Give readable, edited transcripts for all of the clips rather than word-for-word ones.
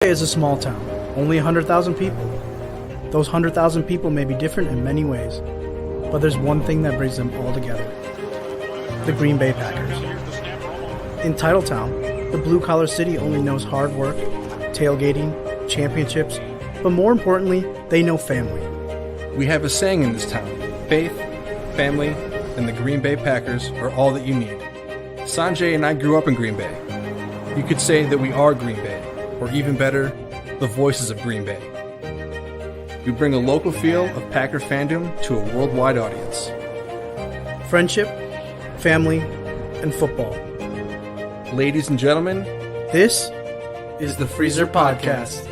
Is a small town, only 100,000 people. Those 100,000 people may be different in many ways, but there's one thing that brings them all together: the Green Bay Packers. In Titletown, the blue-collar city only knows hard work, tailgating, championships, but more importantly, they know family. We have a saying in this town: faith, family, and the Green Bay Packers are all that you need. Sanjay and I grew up in Green Bay. You could say that we are Green Bay, or even better, the voices of Green Bay. We bring a local feel of Packer fandom to a worldwide audience. Friendship, family, and football. Ladies and gentlemen, This is the Freezer Podcast.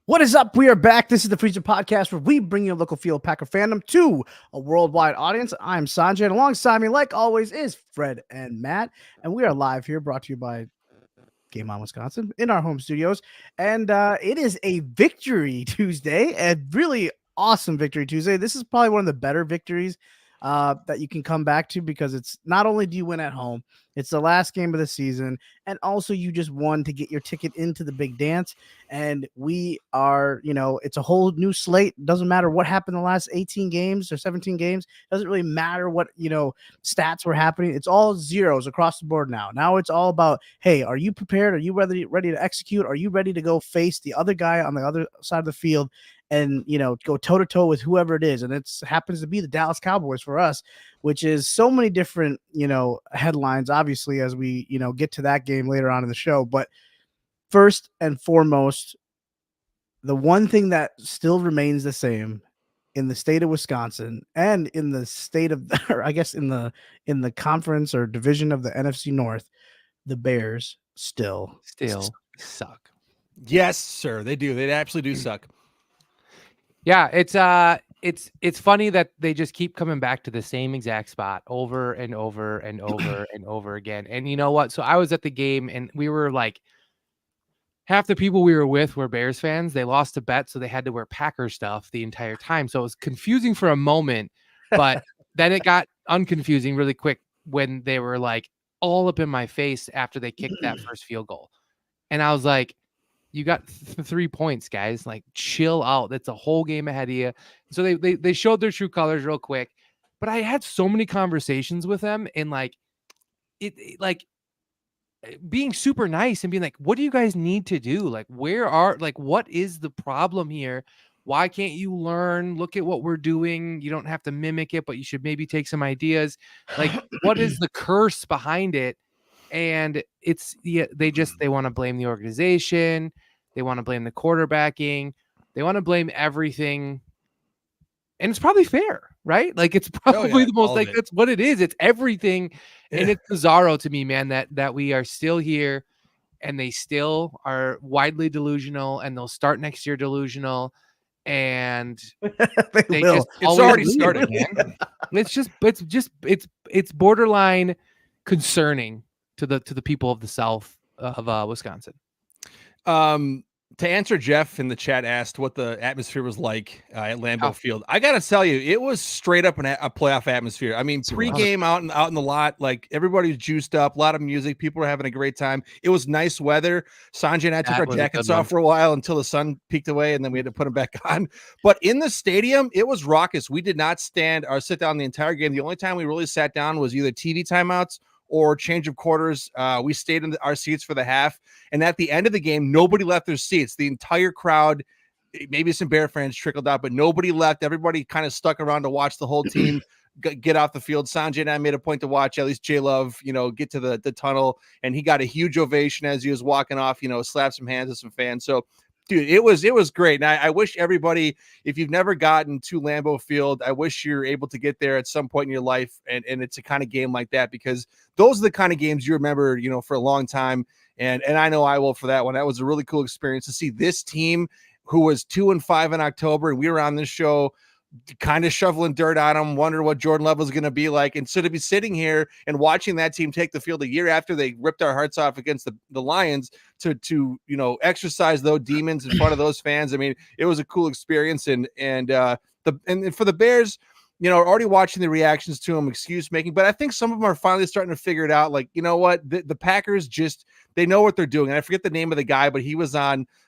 What is up? We are back. This is the Freezer Podcast, where we bring you a local feel of Packer fandom to a worldwide audience. I'm Sanjay, and alongside me, like always, is Fred and Matt. And we are live here, brought to you by Game On Wisconsin, in our home studios. And it is a Victory Tuesday, a really awesome Victory Tuesday. This is probably one of the better victories that you can come back to, because it's not only do you win at home, it's the last game of the season, and also you just won to get your ticket into the big dance. And we are, it's a whole new slate. Doesn't matter what happened the last 18 games or 17 games. Doesn't really matter what, stats were happening. It's all zeros across the board now. Now it's all about, hey, are you prepared? Are you ready to execute? Are you ready to go face the other guy on the other side of the field and, go toe-to-toe with whoever it is? And it happens to be the Dallas Cowboys for us, which is so many different, headlines, obviously, as we, get to that game later on in the show. But first and foremost, the one thing that still remains the same in the state of Wisconsin and in the state of, or I guess in the conference or division of the NFC North, the Bears still suck. Yes, sir. They do. They absolutely do suck. Yeah, it's funny that they just keep coming back to the same exact spot over and over and over and over again. And you know what? So I was at the game, and we were like, half the people we were with were Bears fans. They lost a bet, so they had to wear Packer stuff the entire time. So it was confusing for a moment, but then it got unconfusing really quick when they were like all up in my face after they kicked that first field goal. And I was like, you got 3 points, guys. Like, chill out. That's a whole game ahead of you. So they showed their true colors real quick. But I had so many conversations with them, and like being super nice and being like, what do you guys need to do? Like, what is the problem here? Why can't you learn? Look at what we're doing. You don't have to mimic it, but you should maybe take some ideas. Like, what is the curse behind it? And they want to blame the organization. They want to blame the quarterbacking. They want to blame everything. And it's probably fair, right? Like, it's probably the most, that's what it is. It's everything. Yeah. And it's bizarro to me, man, that we are still here, and they still are widely delusional, and they'll start next year delusional. And it's already started, man. It's borderline concerning to the people of the South of Wisconsin. To answer, Jeff in the chat asked what the atmosphere was like at Lambeau Field. I gotta tell you, it was straight up a playoff atmosphere. I mean, pregame out in the lot, like everybody's juiced up, a lot of music, people were having a great time. It was nice weather. Sanjay and I took our jackets off for a while until the sun peeked away, and then we had to put them back on. But in the stadium, it was raucous. We did not stand or sit down the entire game. The only time we really sat down was either TV timeouts or change of quarters. We stayed in our seats for the half. And at the end of the game, nobody left their seats. The entire crowd, maybe some Bear fans trickled out, but nobody left. Everybody kind of stuck around to watch the whole team get off the field. Sanjay and I made a point to watch at least J-Love, get to the tunnel. And he got a huge ovation as he was walking off, slapped some hands with some fans. So, dude, it was great. And I wish everybody, if you've never gotten to Lambeau Field, I wish you're able to get there at some point in your life. And it's a kind of game like that, because those are the kind of games you remember, for a long time. And I know I will for that one. That was a really cool experience to see this team who was 2-5 in October. And we were on this show kind of shoveling dirt on him, wondering what Jordan Love is going to be like. And so to be sitting here and watching that team take the field a year after they ripped our hearts off against the Lions to exercise those demons in front of those fans. I mean, it was a cool experience. And for the Bears, already watching the reactions to him, excuse making, but I think some of them are finally starting to figure it out. Like, you know what, the Packers they know what they're doing. And I forget the name of the guy, but he was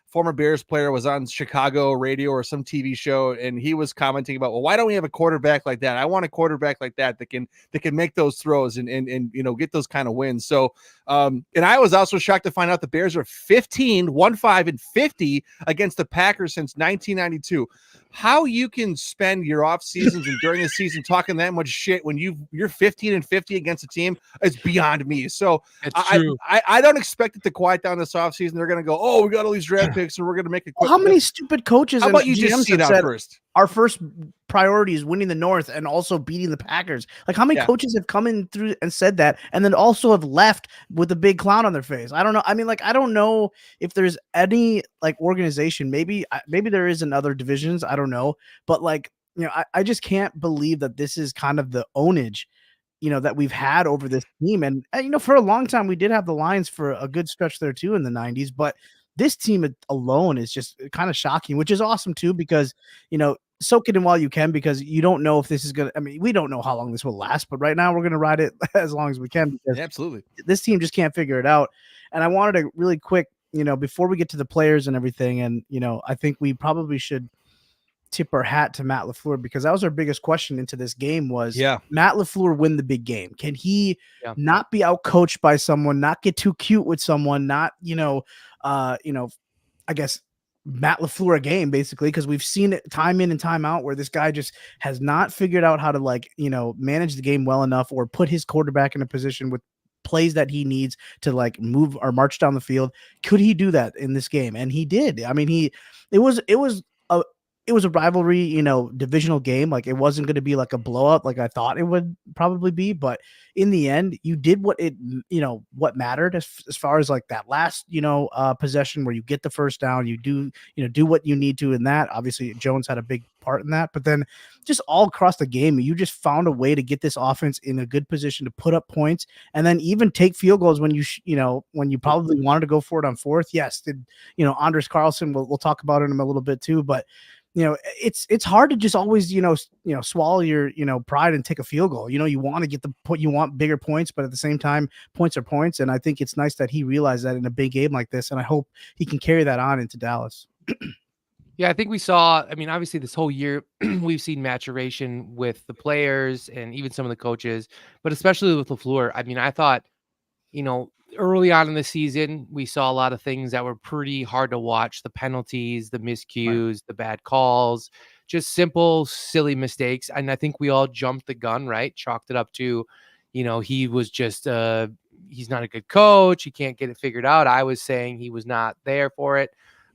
former Bears player was on Chicago radio or some TV show, and he was commenting about, well, why don't we have a quarterback like that? I want a quarterback like that can make those throws and get those kind of wins. So, and I was also shocked to find out the Bears are 15-1-5-50 against the Packers since 1992. How you can spend your off seasons and during the season talking that much shit when you're 15-50 against a team is beyond me. So I don't expect it to quiet down this off season. They're going to go, oh, we got all these draft picks and we're going to make it quick. How many stupid coaches? How about you just see it out first? Our first priority is winning the North and also beating the Packers. Like, how many coaches have come in through and said that, and then also have left with a big clown on their face? I don't know. I mean, like, I don't know if there's any like organization. Maybe there is in other divisions. I don't know, but like, I just can't believe that this is kind of the ownage, that we've had over this team. And for a long time, we did have the Lions for a good stretch there too in the 90s, but this team alone is just kind of shocking, which is awesome too, because, soak it in while you can, because you don't know if this is going to, I mean, we don't know how long this will last, but right now we're going to ride it as long as we can, because absolutely this team just can't figure it out. And I wanted to really quick, before we get to the players and everything, and, I think we probably should tip our hat to Matt LaFleur, because that was our biggest question into this game was, Matt LaFleur win the big game? Can he not be out coached by someone, not get too cute with someone, not, I guess Matt LaFleur a game, basically, because we've seen it time in and time out where this guy just has not figured out how to manage the game well enough, or put his quarterback in a position with plays that he needs to like move or march down the field. Could he do that in this game? And he did. I mean, it was a rivalry, divisional game. Like, it wasn't going to be like a blowout like I thought it would probably be, but in the end, you did what what mattered as far as like that last, possession where you get the first down, you do what you need to in that. Obviously, Jones had a big part in that, but then just all across the game, you just found a way to get this offense in a good position to put up points, and then even take field goals when when you probably wanted to go for it on fourth. Yes, did Anders Carlson? We'll talk about it in a little bit too, but it's hard to just always, swallow your, pride and take a field goal. You want to get you want bigger points, but at the same time, points are points. And I think it's nice that he realized that in a big game like this. And I hope he can carry that on into Dallas. Yeah, I think we saw, obviously this whole year, we've seen maturation with the players and even some of the coaches, but especially with LaFleur. I thought, early on in the season, we saw a lot of things that were pretty hard to watch. The penalties, the miscues, the bad calls, just simple, silly mistakes. And I think we all jumped the gun, right? Chalked it up to, he was just, he's not a good coach. He can't get it figured out. I was saying he was not there for it.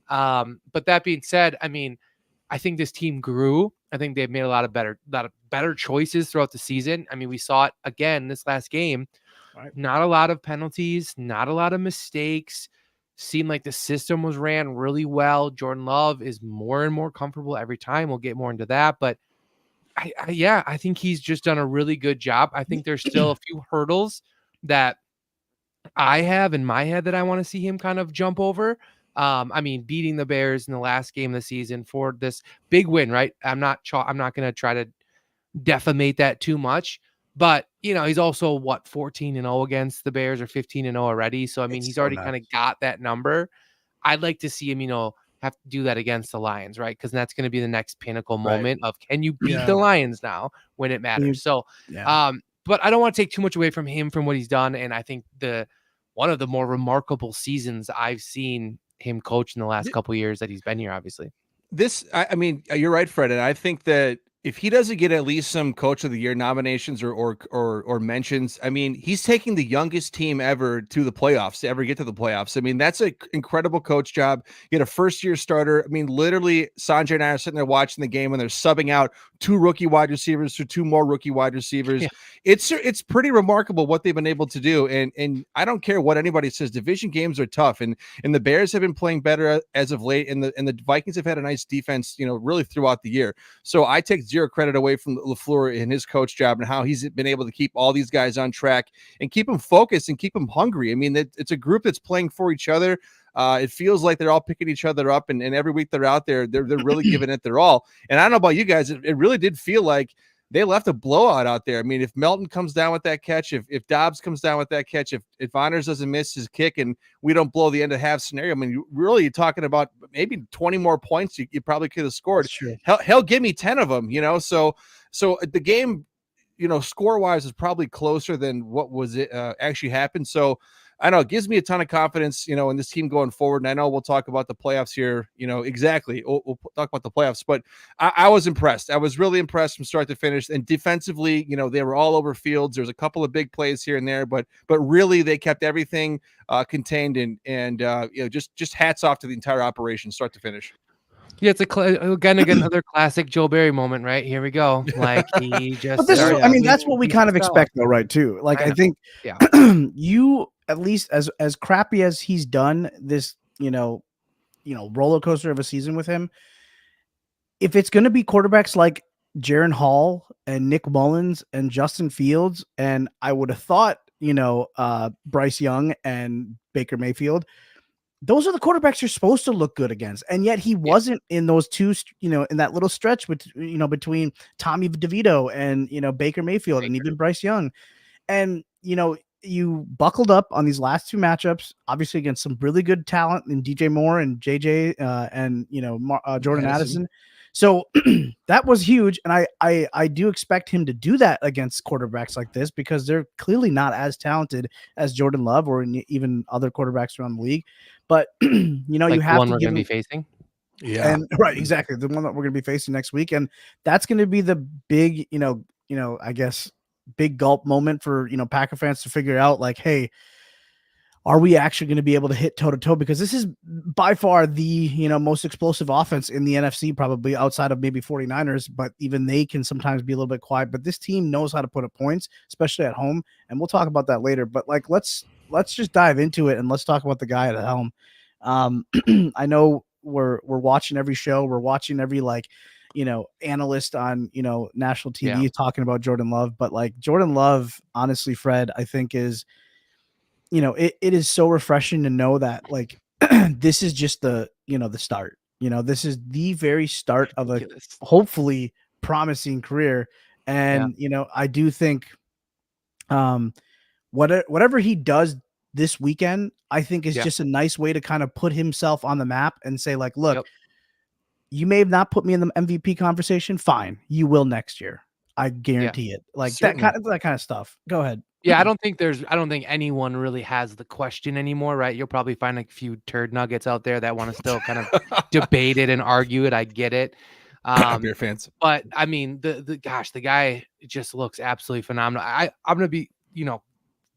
But that being said, I think this team grew. I think they've made a lot of better choices throughout the season. We saw it again this last game. Right. Not a lot of penalties, not a lot of mistakes. Seemed like the system was ran really well. Jordan Love is more and more comfortable every time. We'll get more into that, but I think he's just done a really good job. I think there's still a few hurdles that I have in my head that I want to see him kind of jump over. Beating the Bears in the last game of the season for this big win, right? I'm not going to try to defamate that too much. But, he's also 14-0 against the Bears, or 15-0 already. So, he's already kind of got that number. I'd like to see him, have to do that against the Lions, right? Because that's going to be the next pinnacle moment of, can you beat the Lions now when it matters? So, but I don't want to take too much away from him from what he's done. And I think one of the more remarkable seasons I've seen him coach in the last couple of years that he's been here, obviously. You're right, Fred. And I think that if he doesn't get at least some Coach of the Year nominations or mentions, he's taking the youngest team ever to the playoffs, to ever get to the playoffs. That's an incredible coach job. You get a first-year starter. Literally, Sanjay and I are sitting there watching the game, and they're subbing out 2 rookie wide receivers to 2 more rookie wide receivers. Yeah. It's pretty remarkable what they've been able to do. And I don't care what anybody says, division games are tough, and the Bears have been playing better as of late, and the Vikings have had a nice defense, really throughout the year. So I take zero credit away from LaFleur and his coach job and how he's been able to keep all these guys on track and keep them focused and keep them hungry. I mean, it's a group that's playing for each other. It feels like they're all picking each other up, and every week they're out there, they're really giving it their all. And I don't know about you guys, it really did feel like they left a blowout out there. I mean, if Melton comes down with that catch, if Dobbs comes down with that catch, if Honors doesn't miss his kick and we don't blow the end of half scenario, I mean, you're talking about maybe 20 more points you probably could have scored. Hell, give me 10 of them, So the game, score-wise is probably closer than what was it actually happened. So I know it gives me a ton of confidence, in this team going forward. And I know we'll talk about the playoffs here, exactly. We'll talk about the playoffs, but I was impressed. I was really impressed from start to finish. And defensively, they were all over Fields. There's a couple of big plays here and there, but really they kept everything contained and just hats off to the entire operation, start to finish. Yeah, it's again another classic Joe Barry moment, right? Here we go. Like he just. That's what we kind of expect, though, right? Too. Like I think, you at least as crappy as he's done this, roller coaster of a season with him. If it's going to be quarterbacks like Jaron Hall and Nick Mullins and Justin Fields, and I would have thought, Bryce Young and Baker Mayfield. Those are the quarterbacks you're supposed to look good against. And yet he wasn't in those two, in that little stretch between Tommy DeVito and, Baker Mayfield and even Bryce Young. And, you buckled up on these last two matchups, obviously against some really good talent in DJ Moore and JJ and, Jordan Addison. So that was huge. And I do expect him to do that against quarterbacks like this because they're clearly not as talented as Jordan Love or even other quarterbacks around the league. But, like you have one to we're going to be facing. Yeah. And right. Exactly. The one that we're going to be facing next week. And that's going to be the big, I guess, big gulp moment for, Packer fans to figure out like, hey, are we actually going to be able to hit toe to toe? Because this is by far the, most explosive offense in the NFC, probably outside of maybe 49ers, but even they can sometimes be a little bit quiet, but this team knows how to put up points, especially at home. And we'll talk about that later, but like, let's just dive into it and let's talk about the guy at the helm. I know we're watching every show. We're watching every analyst on, national TV talking about Jordan Love, but like Jordan Love, honestly, Fred, I think is, it is so refreshing to know that like, this is just the start, this is the very start of a hopefully promising career. And, I do think, whatever he does this weekend, I think is just a nice way to kind of put himself on the map and say like, look, you may have not put me in the MVP conversation. Fine. You will next year. I guarantee it. Like that kind of stuff. Go ahead. Yeah. I don't think anyone really has the question anymore, right? You'll probably find a few turd nuggets out there that want to still kind of debate it and argue it. I get it. Beer fans. But I mean, the guy just looks absolutely phenomenal. I'm going to be,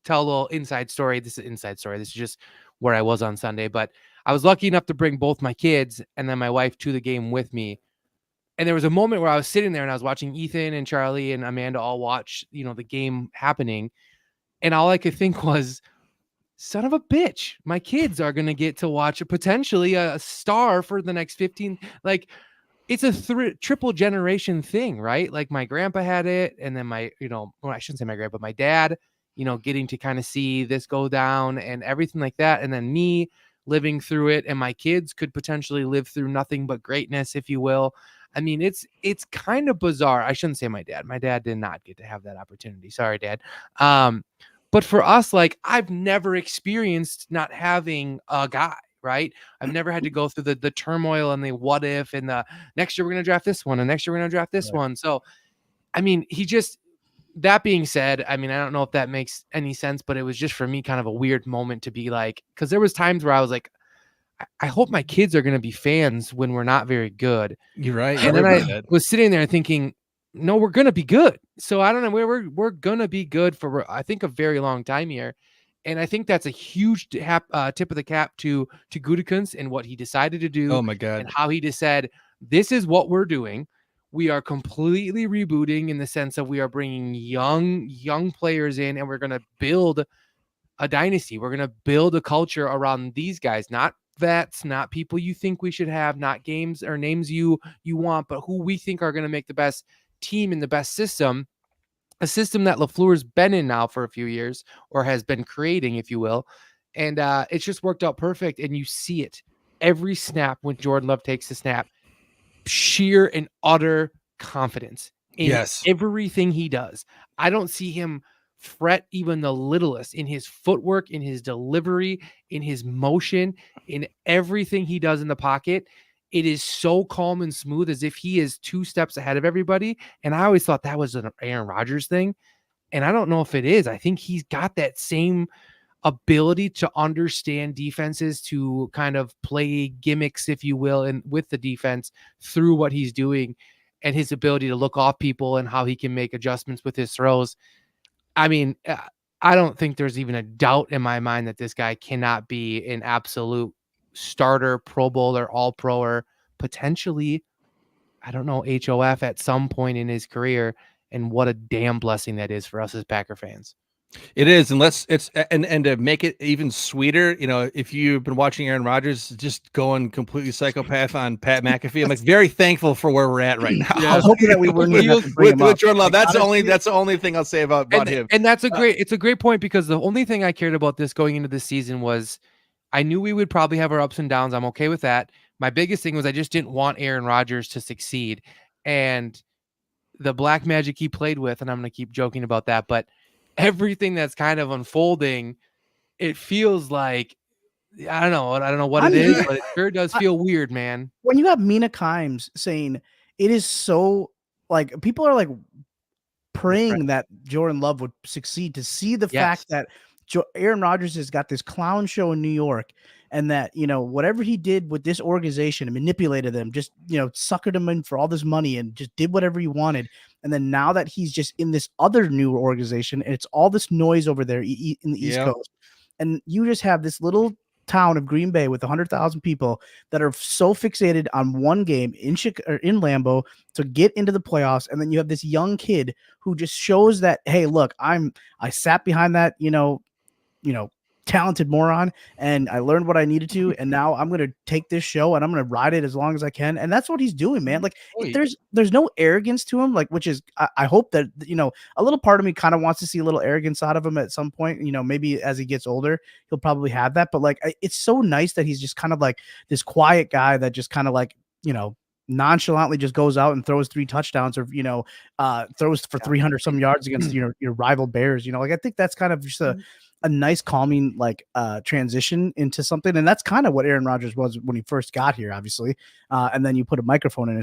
tell a little inside story. This is inside story. This is just where I was on Sunday, but I was lucky enough to bring both my kids and then my wife to the game with me. And there was a moment where I was sitting there and I was watching Ethan and Charlie and Amanda all watch, the game happening. And all I could think was, son of a bitch, my kids are going to get to watch potentially a star for the next 15. Like it's a triple generation thing, right? Like my grandpa had it. And then my, well, I shouldn't say my grandpa, my dad, getting to kind of see this go down and everything like that. And then me living through it, and my kids could potentially live through nothing but greatness, if you will. I mean, it's kind of bizarre. I shouldn't say my dad. My dad did not get to have that opportunity. Sorry, Dad. But for us, like I've never experienced not having a guy, right? I've never had to go through the turmoil and the what if and the next year we're going to draft this one and next year we're going to draft this one. So, I mean, that being said, I mean, I don't know if that makes any sense, but it was just for me kind of a weird moment to be like, because there was times where I was like, I hope my kids are going to be fans when we're not very good. You're right. And then I was sitting there thinking, no, we're going to be good. So I don't know, we're going to be good for, I think, a very long time here. And I think that's a huge tip of the cap to Gutekunst and what he decided to do. Oh my God. And how he just said, this is what we're doing. We are completely rebooting in the sense of we are bringing young players in, and we're going to build a dynasty. We're going to build a culture around these guys, not vets, not people you think we should have, not games or names you want, but who we think are going to make the best team in the best system, a system that LaFleur's been in now for a few years, or has been creating, if you will. And it's just worked out perfect. And you see it every snap when Jordan Love takes the snap, sheer and utter confidence in Yes. everything he does. I don't see him fret even the littlest in his footwork, in his delivery, in his motion, in everything he does in the pocket. It is so calm and smooth, as if he is 2 steps ahead of everybody. And I always thought that was an Aaron Rodgers thing. And I don't know if it is. I think he's got that same ability to understand defenses, to kind of play gimmicks, if you will, and with the defense through what he's doing, and his ability to look off people and how he can make adjustments with his throws. I mean, I don't think there's even a doubt in my mind that this guy cannot be an absolute starter, Pro Bowler, All Pro, or potentially, I don't know, HOF at some point in his career. And what a damn blessing that is for us as Packer fans. It is, and to make it even sweeter, if you've been watching Aaron Rodgers just going completely psychopath on Pat McAfee, I'm like very thankful for where we're at right now. I was hoping that we wouldn't even have to bring him with up. Jordan Love. Like, That's the only thing I'll say about him. And that's it's a great point, because the only thing I cared about this going into this season was I knew we would probably have our ups and downs. I'm okay with that. My biggest thing was I just didn't want Aaron Rodgers to succeed, and the black magic he played with, and I'm going to keep joking about that, but everything that's kind of unfolding, it feels like, I don't know what it is, but it sure does feel weird, man. When you got Mina Kimes saying it is so, like, people are like praying that Jordan Love would succeed, to see the fact that Aaron Rodgers has got this clown show in New York, and that, whatever he did with this organization and manipulated them, just, suckered him in for all this money and just did whatever he wanted. And then now that he's just in this other new organization, and it's all this noise over there in the East Coast, and you just have this little town of Green Bay with 100,000 people that are so fixated on one game in Lambeau to get into the playoffs. And then you have this young kid who just shows that, hey, look, I sat behind that, talented moron, and I learned what I needed to, and now I'm going to take this show and I'm going to ride it as long as I can. And that's what he's doing, man. Like, there's no arrogance to him, like, which is, I hope that, a little part of me kind of wants to see a little arrogance out of him at some point. Maybe as he gets older, he'll probably have that, but like, it's so nice that he's just kind of like this quiet guy that just kind of like, nonchalantly just goes out and throws 3 touchdowns, or throws for 300 some yards against your rival Bears. Like, I think that's kind of just a nice calming, like, transition into something. And that's kind of what Aaron Rodgers was when he first got here, obviously. And then you put a microphone in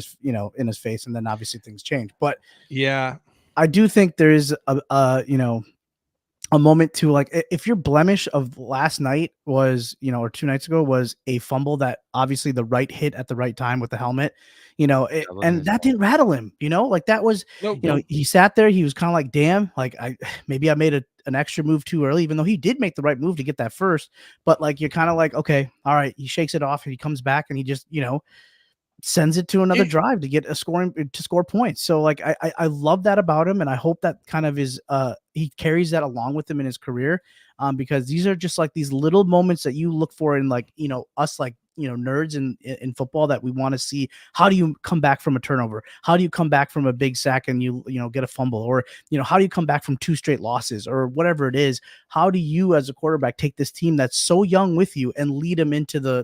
his face, and then obviously things change. But yeah, I do think there is a moment to, like, if your blemish of last night was, or 2 nights ago was a fumble that obviously the right hit at the right time with the helmet, and that didn't rattle him, like that was, he sat there, he was kind of like, damn, like maybe I made an extra move too early, even though he did make the right move to get that first. But like, you're kind of like, okay, all right, he shakes it off and he comes back and he just, sends it to another drive to get to score points. So like, I love that about him. And I hope that kind of is, he carries that along with him in his career. Because these are just like these little moments that you look for in, like, us, like, nerds in football, that we want to see. How do you come back from a turnover? How do you come back from a big sack and you get a fumble? Or, how do you come back from 2 straight losses, or whatever it is? How do you as a quarterback take this team that's so young with you and lead them into the,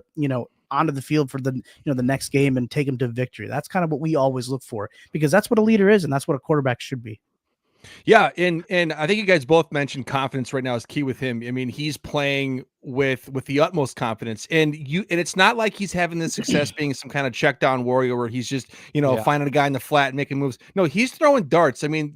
onto the field for the, the next game, and take them to victory? That's kind of what we always look for, because that's what a leader is, and that's what a quarterback should be. Yeah, and I think you guys both mentioned confidence right now is key with him. I mean, he's playing with the utmost confidence, and it's not like he's having this success being some kind of check down warrior where he's just, finding a guy in the flat and making moves. No, he's throwing darts. I mean,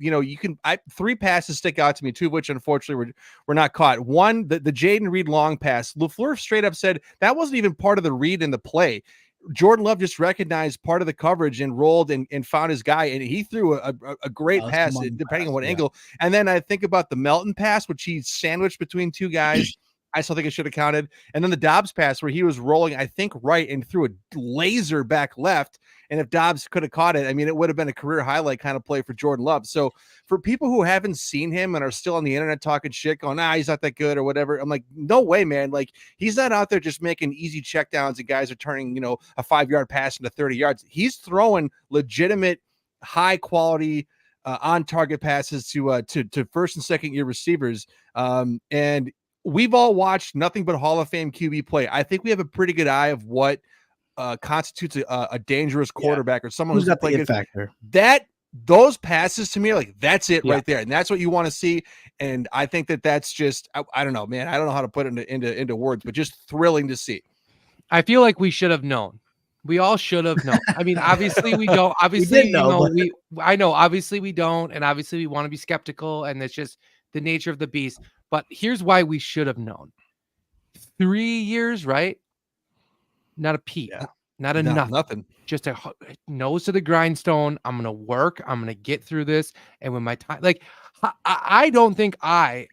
3 passes stick out to me, 2 of which unfortunately were not caught. One, the Jaden Reed long pass, LaFleur straight up said that wasn't even part of the read in the play. Jordan Love just recognized part of the coverage and rolled and found his guy, and he threw a great pass, depending on what angle. And then I think about the Melton pass, which he sandwiched between 2 guys. I still think it should have counted. And then the Dobbs pass, where he was rolling, I think, right, and threw a laser back left. And if Dobbs could have caught it, I mean, it would have been a career highlight kind of play for Jordan Love. So for people who haven't seen him and are still on the internet talking shit, going, he's not that good or whatever, I'm like, no way, man. Like, he's not out there just making easy checkdowns and guys are turning, a 5-yard pass into 30 yards. He's throwing legitimate high quality on target passes to first and second year receivers. And we've all watched nothing but Hall of Fame QB play. I think we have a pretty good eye of what constitutes a dangerous quarterback or someone Who's who's got the playing it good. factor? Those passes to me are like, that's it Yeah. right there. And that's what you want to see. And I think that's just, I don't know, man. I don't know how to put it into words, but just thrilling to see. I feel like we should have known. We all should have known. I mean, obviously we don't. Obviously, did know, but- I know. Obviously we don't, and obviously we want to be skeptical, and it's just the nature of the beast. But here's why we should have known: 3 years, right? Not a peep, not a nothing. Just a nose to the grindstone. I'm gonna work. I'm gonna get through this, and when my time, like, I don't think I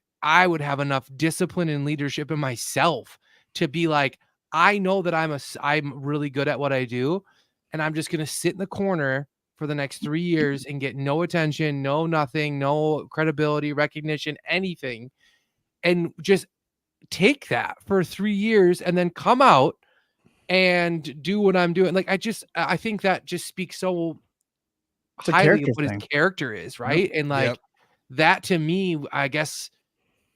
would have enough discipline and leadership in myself to be like, I know that I'm really good at what I do, and I'm just gonna sit in the corner for the next 3 years and get no attention, no nothing, no credibility, recognition, anything, and just take that for 3 years and then come out and do what I'm doing. Like, I think that just speaks so a highly character of what thing. his character is, right? And like Yep. that to me, I guess,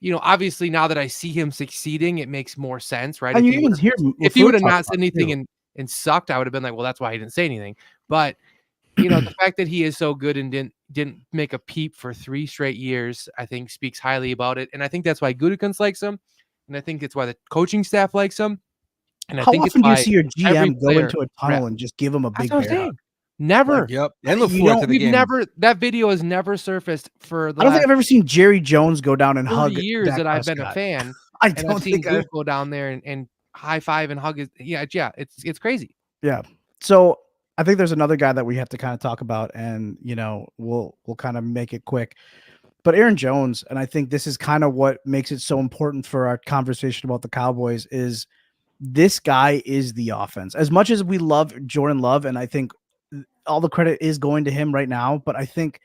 obviously now that I see him succeeding, it makes more sense, right? And you even hear If he would have talk not about said it, anything too. and sucked, I would have been like, well, that's why he didn't say anything. But the fact that he is so good and didn't make a peep for 3 straight years, I think speaks highly about it. And I think that's why Gutekunst likes him, and I think it's why the coaching staff likes him. And I How think it's often do you why see your every GM go player into a tunnel and just give him a That's big what I'm bear hug? saying. Never. Like, Yep. And you LaFleur don't- after the We've game. never that video has never surfaced for the I don't think last I've ever seen Jerry Jones go down and 30 hug years Dak that I've been a Prescott. fan. I And I've don't seen think I. Goof go down there and high five and hug his it's crazy. Yeah. So I think there's another guy that we have to kind of talk about, and we'll kind of make it quick. But Aaron Jones, and I think this is kind of what makes it so important for our conversation about the Cowboys, is this guy is the offense. As much as we love Jordan Love, and I think all the credit is going to him right now, but I think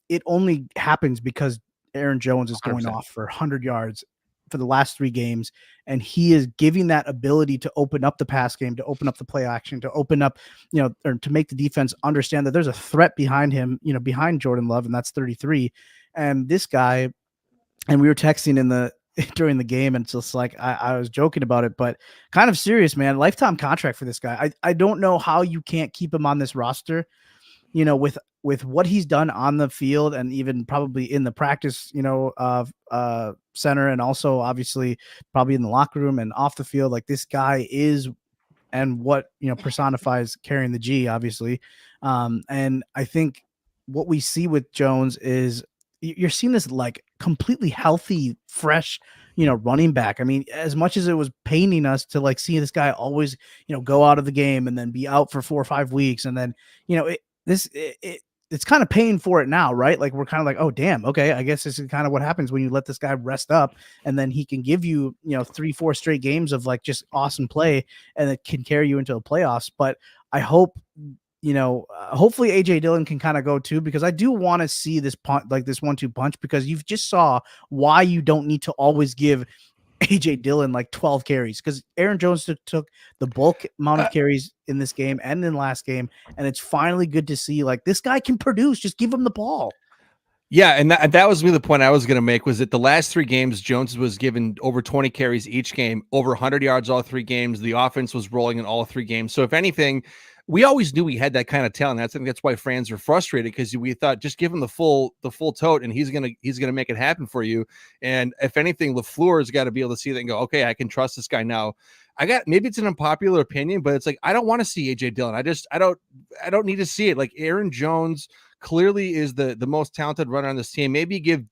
it only happens because Aaron Jones is going 100%. off for 100 yards for the last 3 games, and he is giving that ability to open up the pass game, to open up the play action, to open up, or to make the defense understand that there's a threat behind him, behind Jordan Love, and that's 33. And this guy, and we were texting during the game, and it's just like I was joking about it, but kind of serious, man. Lifetime contract for this guy. I don't know how you can't keep him on this roster, with what he's done on the field and even probably in the practice, center, and also obviously probably in the locker room and off the field. Like, this guy is, and what personifies carrying the G, obviously. And I think what we see with Jones is you're seeing this like completely healthy, fresh, running back. I mean, as much as it was paining us to like see this guy always, go out of the game and then be out for 4 or 5 weeks, and then it's kind of paying for it now, right? Like, we're kind of like, oh damn, okay, I guess this is kind of what happens when you let this guy rest up, and then he can give you 3-4 straight games of like just awesome play, and it can carry you into the playoffs. But I hope, hopefully AJ Dillon can kind of go too, because I do want to see this like this 1-2 punch, because you've just saw why you don't need to always give AJ Dillon like 12 carries, because Aaron Jones took the bulk amount of carries in this game and in last game, and it's finally good to see like this guy can produce. Just give him the ball. Yeah, and that was really the point I was going to make, was that the last 3 games, Jones was given over 20 carries each game, over 100 yards all 3 games. The offense was rolling in all 3 games. So if anything, we always knew he had that kind of talent. I think that's why fans are frustrated, because we thought, just give him the full tote and he's gonna make it happen for you. And if anything, LaFleur has got to be able to see that and go, okay, I can trust this guy now. Maybe it's an unpopular opinion, but it's like, I don't want to see AJ Dillon. I don't need to see it. Like, Aaron Jones clearly is the most talented runner on this team. Maybe give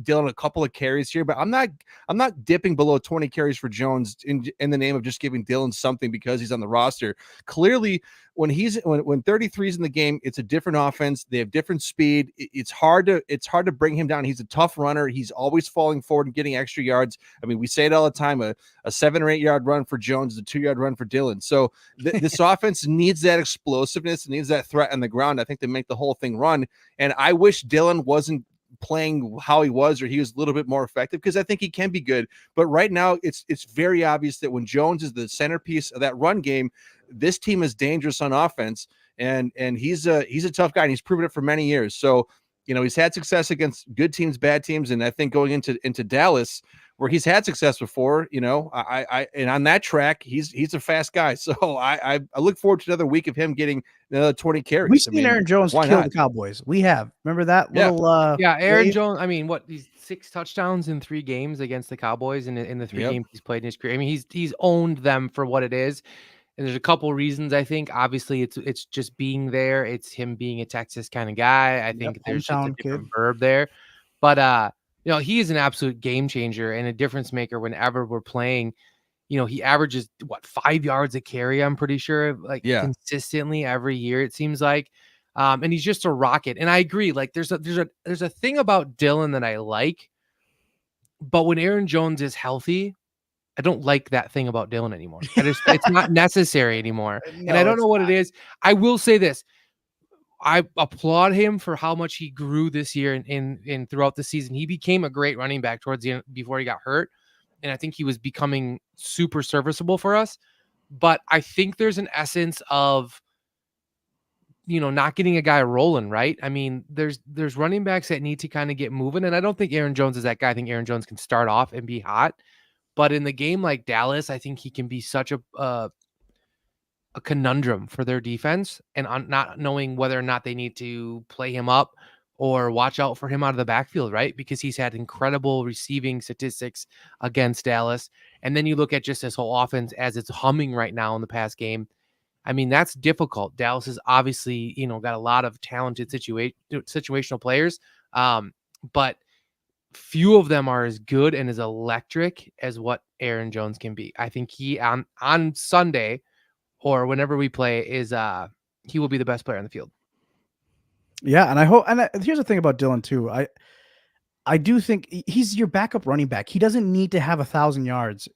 Dillon a couple of carries here, but I'm not dipping below 20 carries for Jones in the name of just giving Dillon something because he's on the roster. Clearly, when 33 is in the game, it's a different offense. They have different speed. It's hard to bring him down. He's a tough runner. He's always falling forward and getting extra yards. I mean, we say it all the time, a 7 or 8 yard run for Jones is a 2 yard run for Dillon. So this offense needs that explosiveness, needs that threat on the ground, I think, to make the whole thing run. And I wish Dillon wasn't playing how he was, or he was a little bit more effective, because I think he can be good. But right now it's very obvious that when Jones is the centerpiece of that run game, this team is dangerous on offense. and he's a tough guy, and he's proven it for many years. So, he's had success against good teams, bad teams, and I think going into Dallas, where he's had success before, I and on that track, he's a fast guy. So I look forward to another week of him getting another 20 carries. We've seen Aaron Jones kill the Cowboys. We have. Remember that little Aaron wave? Jones, I mean, these 6 touchdowns in 3 games against the Cowboys in the 3 games he's played in his career. I mean, he's owned them for what it is. And there's a couple reasons, I think. Obviously, it's just being there. It's him being a Texas kind of guy. I think there's just a different verb there. But he is an absolute game changer and a difference maker whenever we're playing. He averages 5 yards a carry, I'm pretty sure, consistently every year, it seems like. And he's just a rocket. And I agree. Like there's a thing about Dillon that I like, but when Aaron Jones is healthy, I don't like that thing about Dillon anymore. It's not necessary anymore. No, and I don't know what it is. I will say this. I applaud him for how much he grew this year in throughout the season. He became a great running back towards the end before he got hurt. And I think he was becoming super serviceable for us. But I think there's an essence of, not getting a guy rolling, right? I mean, there's running backs that need to kind of get moving. And I don't think Aaron Jones is that guy. I think Aaron Jones can start off and be hot. But in the game like Dallas, I think he can be such a conundrum for their defense, and not knowing whether or not they need to play him up or watch out for him out of the backfield, right? Because he's had incredible receiving statistics against Dallas. And then you look at just his whole offense as it's humming right now in the pass game. I mean, that's difficult. Dallas is obviously, got a lot of talented situational players. But few of them are as good and as electric as what Aaron Jones can be. I think he on Sunday or whenever we play he will be the best player on the field. Yeah, and I hope. And here's the thing about Dillon too. I do think he's your backup running back. He doesn't need to have 1,000 yards,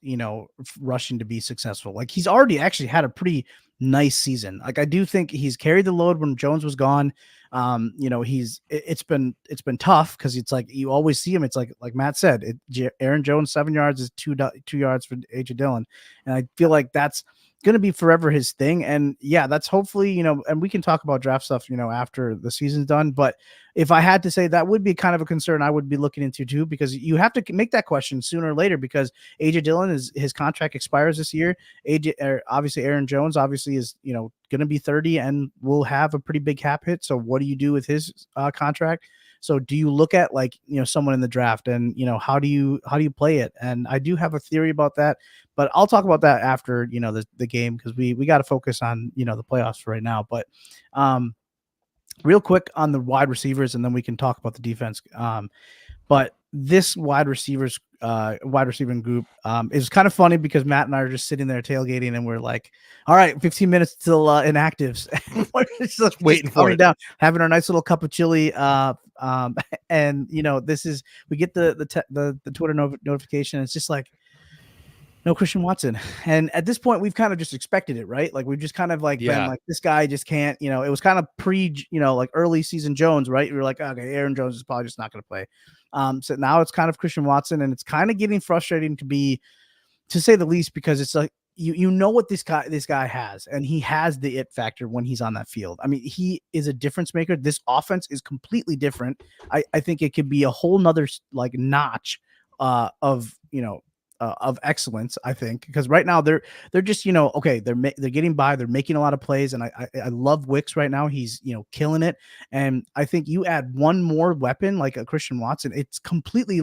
rushing to be successful. Like he's already actually had a pretty nice season. Like I do think he's carried the load when Jones was gone. It's been tough because it's like you always see him. It's like Matt said, Aaron Jones 7 yards is 2 yards for AJ Dillon, and I feel like that's going to be forever his thing. And yeah, that's hopefully, and we can talk about draft stuff, after the season's done. But if I had to say, that would be kind of a concern I would be looking into too, because you have to make that question sooner or later, because AJ Dillon his contract expires this year. Obviously Aaron Jones obviously is, going to be 30 and will have a pretty big cap hit. So what do you do with his contract? So do you look at someone in the draft and, how do you play it? And I do have a theory about that, but I'll talk about that after, the game, because we got to focus on, the playoffs for right now. But real quick on the wide receivers, and then we can talk about the defense. But this wide receiving group is kind of funny because Matt and I are just sitting there tailgating and we're like, all right, 15 minutes till inactives. We're just waiting for it down, having our nice little cup of chili. And we get the Twitter notification. It's just like, no Christian Watson. And at this point, we've kind of just expected it, right? Like we've just kind of been like, this guy just can't, it was kind of early season Jones, right? We were like, okay, Aaron Jones is probably just not going to play. So now it's kind of Christian Watson, and it's kind of getting frustrating to say the least, because it's like, what this guy has, and he has the it factor when he's on that field. I mean, he is a difference maker. This offense is completely different. I think it could be a whole nother notch of excellence, I think, because right now they're just, okay, they're getting by, they're making a lot of plays. And I love Wicks right now. He's, killing it. And I think you add one more weapon, like a Christian Watson, it's completely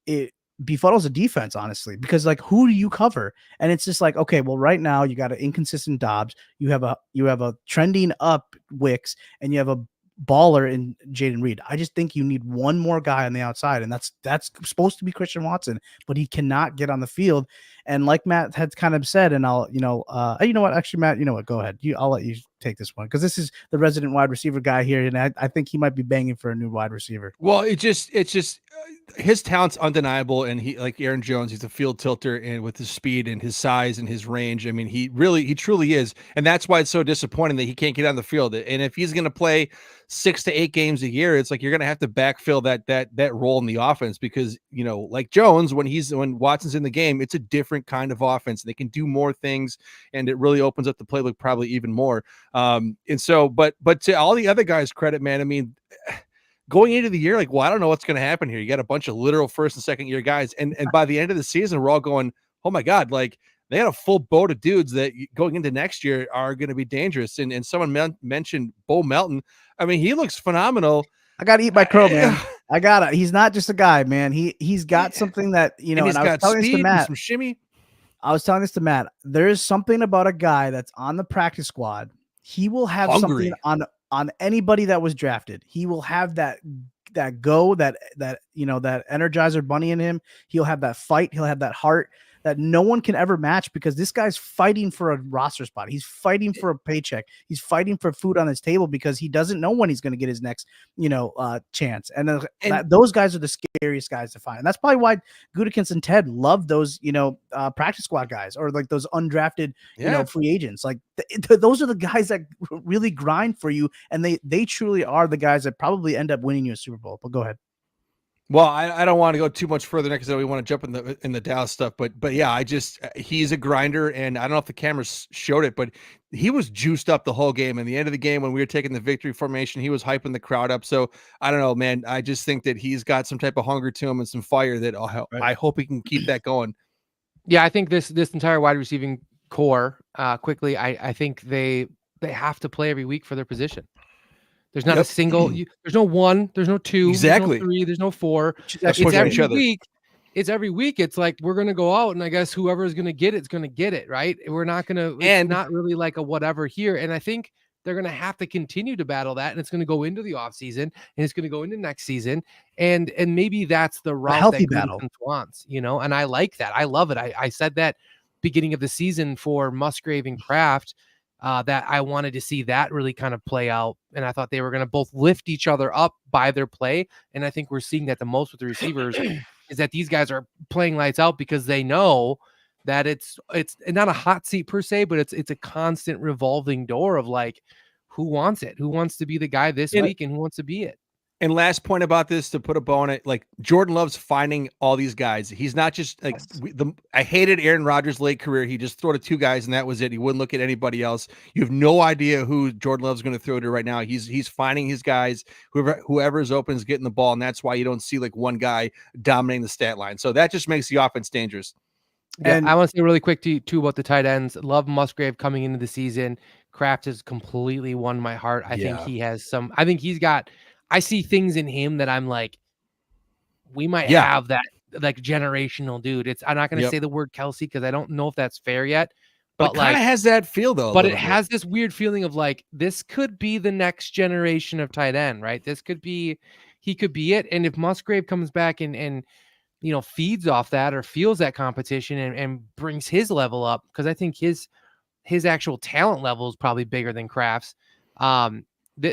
it befuddles a defense, honestly, because who do you cover? And it's just like, okay, well, right now you got an inconsistent Dobbs, you have a trending up Wicks, and you have a baller in Jaden Reed. I just think you need one more guy on the outside, and that's supposed to be Christian Watson, but he cannot get on the field. And like Matt had kind of said, and I'll, you know what, actually, Matt, go ahead. I'll let you take this one, because this is the resident wide receiver guy here, and I think he might be banging for a new wide receiver. Well, it's just his talent's undeniable, and he, like Aaron Jones, he's a field tilter, and with his speed and his size and his range, I mean, he truly is, and that's why it's so disappointing that he can't get on the field. And if he's going to play 6 to 8 games a year, it's like you're going to have to backfill that role in the offense, because like Jones, when Watson's in the game, it's a different kind of offense. They can do more things, and it really opens up the playbook probably even more. And so, but to all the other guys' credit, man, I mean, going into the year, like, well, I don't know what's going to happen here. You got a bunch of literal first and second year guys. And by the end of the season, we're all going, oh my God, like they had a full boat of dudes that going into next year are going to be dangerous. And someone mentioned Bo Melton. I mean, he looks phenomenal. I got to eat my crow, man. He's not just a guy, man. He's got something that, and he's got speed and some shimmy. I was telling this to Matt. There is something about a guy that's on the practice squad. He will have something on anybody that was drafted. He will have that go, that Energizer bunny in him. He'll have that fight. He'll have that heart that no one can ever match, because this guy's fighting for a roster spot. He's fighting for a paycheck. He's fighting for food on his table, because he doesn't know when he's going to get his next, chance. And those guys are the scariest guys to find. And that's probably why Gutekunst and Ted love those, practice squad guys, or like those undrafted, free agents. Like those are the guys that really grind for you. And they truly are the guys that probably end up winning you a Super Bowl. But go ahead. Well, I don't want to go too much further next, because we want to jump in the Dallas stuff, but yeah, he's a grinder, and I don't know if the cameras showed it, but he was juiced up the whole game. And the end of the game, when we were taking the victory formation, he was hyping the crowd up. So I don't know, man. I just think that he's got some type of hunger to him and some fire that I hope he can keep that going. Yeah, I think this entire wide receiving core, quickly, I think they have to play every week for their position. There's not a single. There's no 1. There's no 2. Exactly. There's no 3. There's no 4. It's every week. It's every week. It's like we're gonna go out, and I guess whoever is gonna get it's gonna get it, right? We're not gonna. It's not really like a whatever here. And I think they're gonna have to continue to battle that, and it's gonna go into the offseason, and it's gonna go into next season, and maybe that's the route healthy that battle wants, And I like that. I love it. I said that beginning of the season for Musgrave and Kraft. That I wanted to see that really kind of play out. And I thought they were going to both lift each other up by their play. And I think we're seeing that the most with the receivers is that these guys are playing lights out, because they know that it's not a hot seat per se, but it's a constant revolving door of like, who wants it? Who wants to be the guy this week, and who wants to be it? And last point about this, to put a bow on it, like Jordan loves finding all these guys. He's not just like I hated Aaron Rodgers' late career. He just threw to 2 guys and that was it. He wouldn't look at anybody else. You have no idea who Jordan Love's going to throw to right now. He's finding his guys. Whoever is open is getting the ball, and that's why you don't see like one guy dominating the stat line. So that just makes the offense dangerous. And I want to say really quick too about the tight ends. Love Musgrave coming into the season. Kraft has completely won my heart. I think he has some. I think he's got. I see things in him that I'm like, we might have that like generational dude. I'm not going to say the word Kelsey, because I don't know if that's fair yet. But it kind of has that feel though. But it has this weird feeling of like, this could be the next generation of tight end, right? He could be it. And if Musgrave comes back and feeds off that or feels that competition and brings his level up, because I think his actual talent level is probably bigger than Kraft's.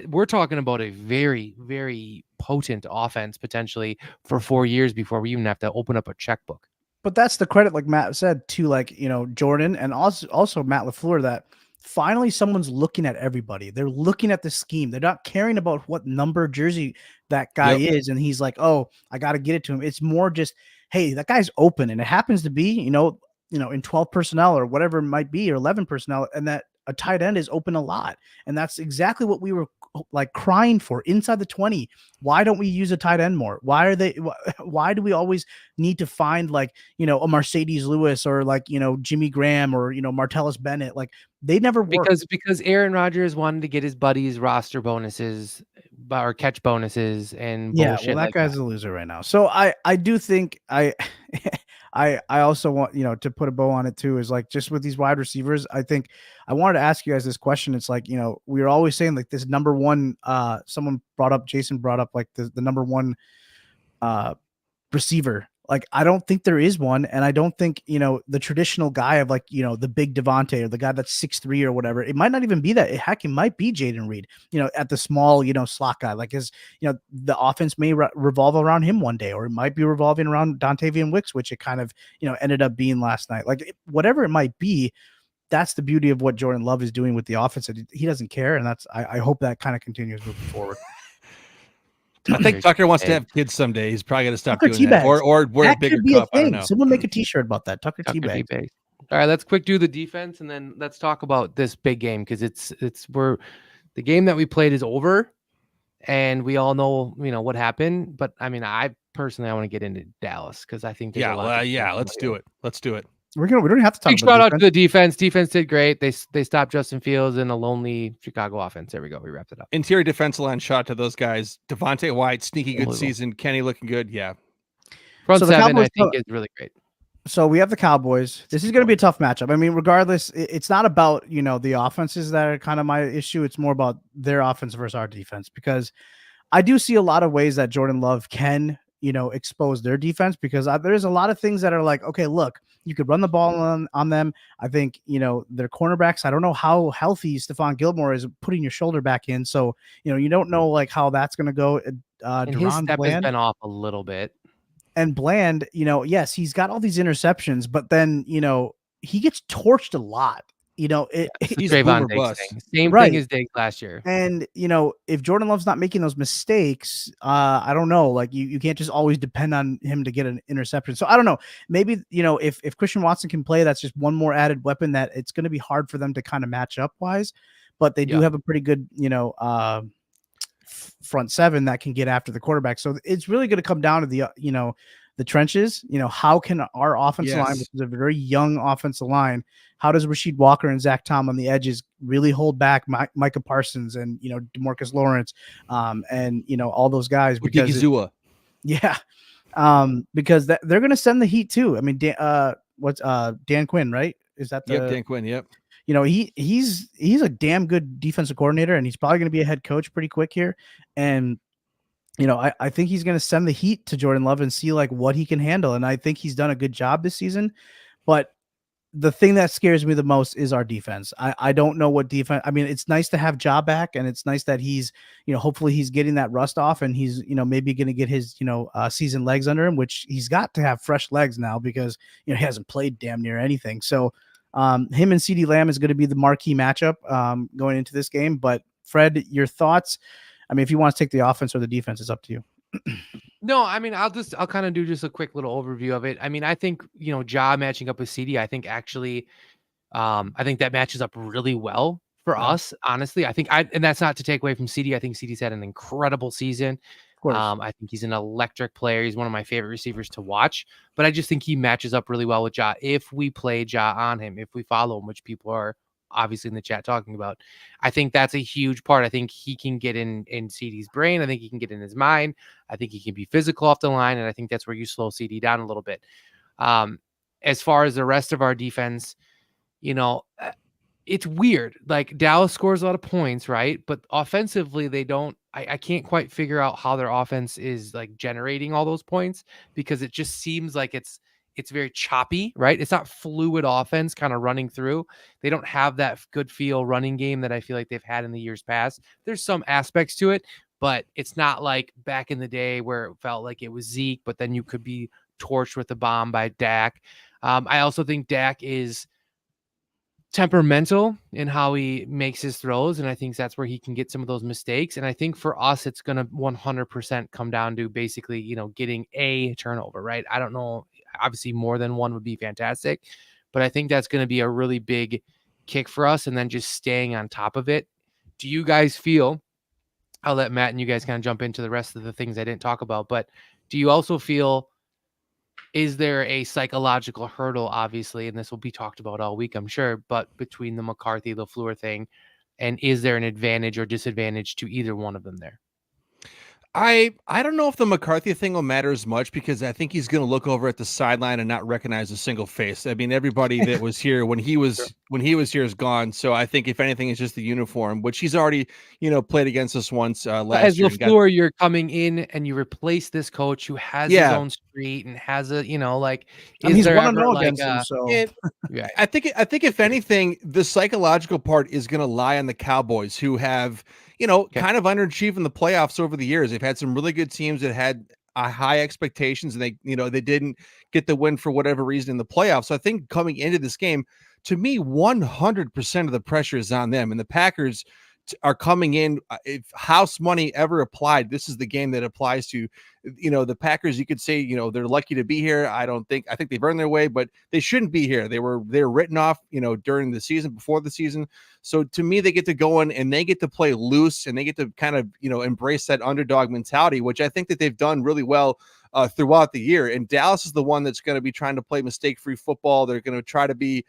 We're talking about a very, very potent offense potentially for 4 years before we even have to open up a checkbook. But that's the credit, like Matt said, to like, Jordan and also Matt LaFleur, that finally someone's looking at everybody. They're looking at the scheme. They're not caring about what number jersey that guy is. And he's like, oh, I got to get it to him. It's more just, hey, that guy's open. And it happens to be, in 12 personnel or whatever it might be, or 11 personnel. And that a tight end is open a lot. And that's exactly what we were like crying for inside the 20. Why don't we use a tight end more? Why do we always need to find like, a Mercedes Lewis or like, Jimmy Graham or, Martellus Bennett? Like they never work. Because Aaron Rodgers wanted to get his buddies roster bonuses or catch bonuses and bullshit. Well, that guy's a loser right now. So I do think I also want, to put a bow on it too, is like just with these wide receivers, I think I wanted to ask you guys this question. It's like, we were always saying like this number one, Jason brought up like the number one receiver Like, I don't think there is one. And I don't think, the traditional guy of like, the big Devontae or the guy that's 6'3" or whatever, it might not even be that. Heck, it might be Jaden Reed, at the small, slot guy. Like the offense may revolve around him one day, or it might be revolving around Dontavian Wicks, which it kind of, ended up being last night. Like whatever it might be, that's the beauty of what Jordan Love is doing with the offense. He doesn't care. And I hope that kind of continues moving forward. I think Tucker wants to have kids someday. He's probably going to stop Tucker doing that, teabags. or wear That a bigger could be cup. a I don't thing. know. Someone make a T-shirt about that. Tucker teabags. teabags. All right, let's quick do the defense, and then let's talk about this big game, because the game that we played is over, and we all know what happened. But I mean, I personally want to get into Dallas because I think let's do it. Let's do it. We don't have to talk Big about shout out to the defense. Defense did great. They stopped Justin Fields in a lonely Chicago offense. There we go. We wrapped it up. Interior defensive line, shot to those guys. Devontae White, sneaky good season. Kenny looking good. Yeah. Front So the seven, Cowboys I think, is really great. So we have the Cowboys. This is going to be a tough matchup. I mean, regardless, it's not about, the offenses that are kind of my issue. It's more about their offense versus our defense, because I do see a lot of ways that Jordan Love can, expose their defense, because there's a lot of things that are like, okay, look, you could run the ball on them. I think, their cornerbacks, I don't know how healthy Stephon Gilmore is putting your shoulder back in. So, you don't know like how that's going to go. And his step has been off a little bit. And Bland, yes, he's got all these interceptions, but then, he gets torched a lot. He's Trayvon Diggs thing. Same thing as Diggs last year. And, if Jordan Love's not making those mistakes, I don't know. Like you can't just always depend on him to get an interception. So I don't know. Maybe, if Christian Watson can play, that's just one more added weapon that it's going to be hard for them to kind of match up wise. But they do have a pretty good, front seven that can get after the quarterback. So it's really going to come down to the trenches. How can our offensive line, which is a very young offensive line, how does Rasheed Walker and Zach Tom on the edges really hold back Micah Parsons and, DeMarcus Lawrence, and, all those guys? Because because they're going to send the heat too. I mean, Dan Quinn, right? Is that Dan Quinn? Yep. He's a damn good defensive coordinator, and he's probably going to be a head coach pretty quick here. And, I think he's going to send the heat to Jordan Love and see like what he can handle. And I think he's done a good job this season. But the thing that scares me the most is our defense. I don't know what defense. I mean, it's nice to have Ja back, and it's nice that he's, hopefully he's getting that rust off, and he's, maybe going to get his, season legs under him, which he's got to have fresh legs now because, he hasn't played damn near anything. So, him and CeeDee Lamb is going to be the marquee matchup going into this game. But Fred, your thoughts? I mean, if you want to take the offense or the defense, it's up to you. No, I mean, I'll kind of do just a quick little overview of it. I mean, I think, Ja matching up with CD, I think actually, I think that matches up really well for us. Honestly, and that's not to take away from CD. I think CD's had an incredible season. I think he's an electric player. He's one of my favorite receivers to watch, but I just think he matches up really well with Ja. If we play Ja on him, if we follow him, which people are obviously in the chat talking about, I think that's a huge part. I think he can get in CD's brain. I think he can get in his mind. I think he can be physical off the line. And I think that's where you slow CD down a little bit. As far as the rest of our defense, it's weird. Like Dallas scores a lot of points, right? But offensively, they don't. I can't quite figure out how their offense is like generating all those points, because it just seems like it's very choppy, right? It's not fluid offense kind of running through. They don't have that good feel running game that I feel like they've had in the years past. There's some aspects to it, but it's not like back in the day where it felt like it was Zeke, but then you could be torched with a bomb by Dak. I also think Dak is temperamental in how he makes his throws, and I think that's where he can get some of those mistakes. And I think for us, it's going to 100% come down to basically, getting a turnover, right? I don't know. Obviously, more than one would be fantastic, but I think that's going to be a really big kick for us, and then just staying on top of it. Do you guys feel, I'll let Matt and you guys kind of jump into the rest of the things I didn't talk about, but do you also feel, is there a psychological hurdle, obviously, and this will be talked about all week, I'm sure, but between the McCarthy-LaFleur thing, and is there an advantage or disadvantage to either one of them there? I don't know if the McCarthy thing will matter as much because I think he's going to look over at the sideline and not recognize a single face. I mean, everybody that was here when he was here is gone. So I think if anything, it's just the uniform, which he's already played against us once last As year. LaFleur, you're coming in and you replace this coach who has his own street and has a like. I mean, Is he's there 1-0 ever like against him, so yeah? I think if anything, the psychological part is going to lie on the Cowboys, who have kind of underachieved in the playoffs over the years. They've had some really good teams that had high expectations, and they didn't get the win for whatever reason in the playoffs. So I think coming into this game, to me, 100% of the pressure is on them, and the Packers are coming in. If house money ever applied, this is the game that applies to. The Packers. You could say they're lucky to be here. I think they've earned their way, but they shouldn't be here. They're written off during the season, before the season. So to me, they get to go in and they get to play loose, and they get to kind of embrace that underdog mentality, which I think that they've done really well throughout the year. And Dallas is the one that's going to be trying to play mistake-free football. They're going to try to be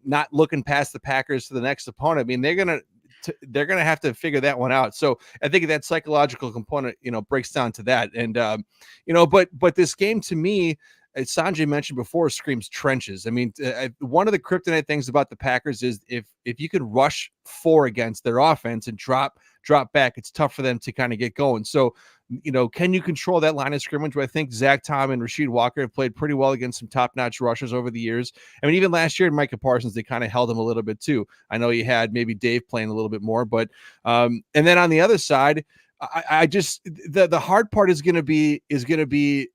not looking past the Packers to the next opponent. I mean, they're going to have to figure that one out. So I think that psychological component, breaks down to that. And, but this game to me, as Sanjay mentioned before, screams trenches. I mean, one of the kryptonite things about the Packers is if you could rush 4 against their offense and drop back, it's tough for them to kind of get going. So, can you control that line of scrimmage? Where I think Zach Tom and Rasheed Walker have played pretty well against some top-notch rushers over the years. I mean, even last year, Micah Parsons, they kind of held him a little bit too. I know you had maybe Dave playing a little bit more, but and then on the other side, I just the hard part is going to be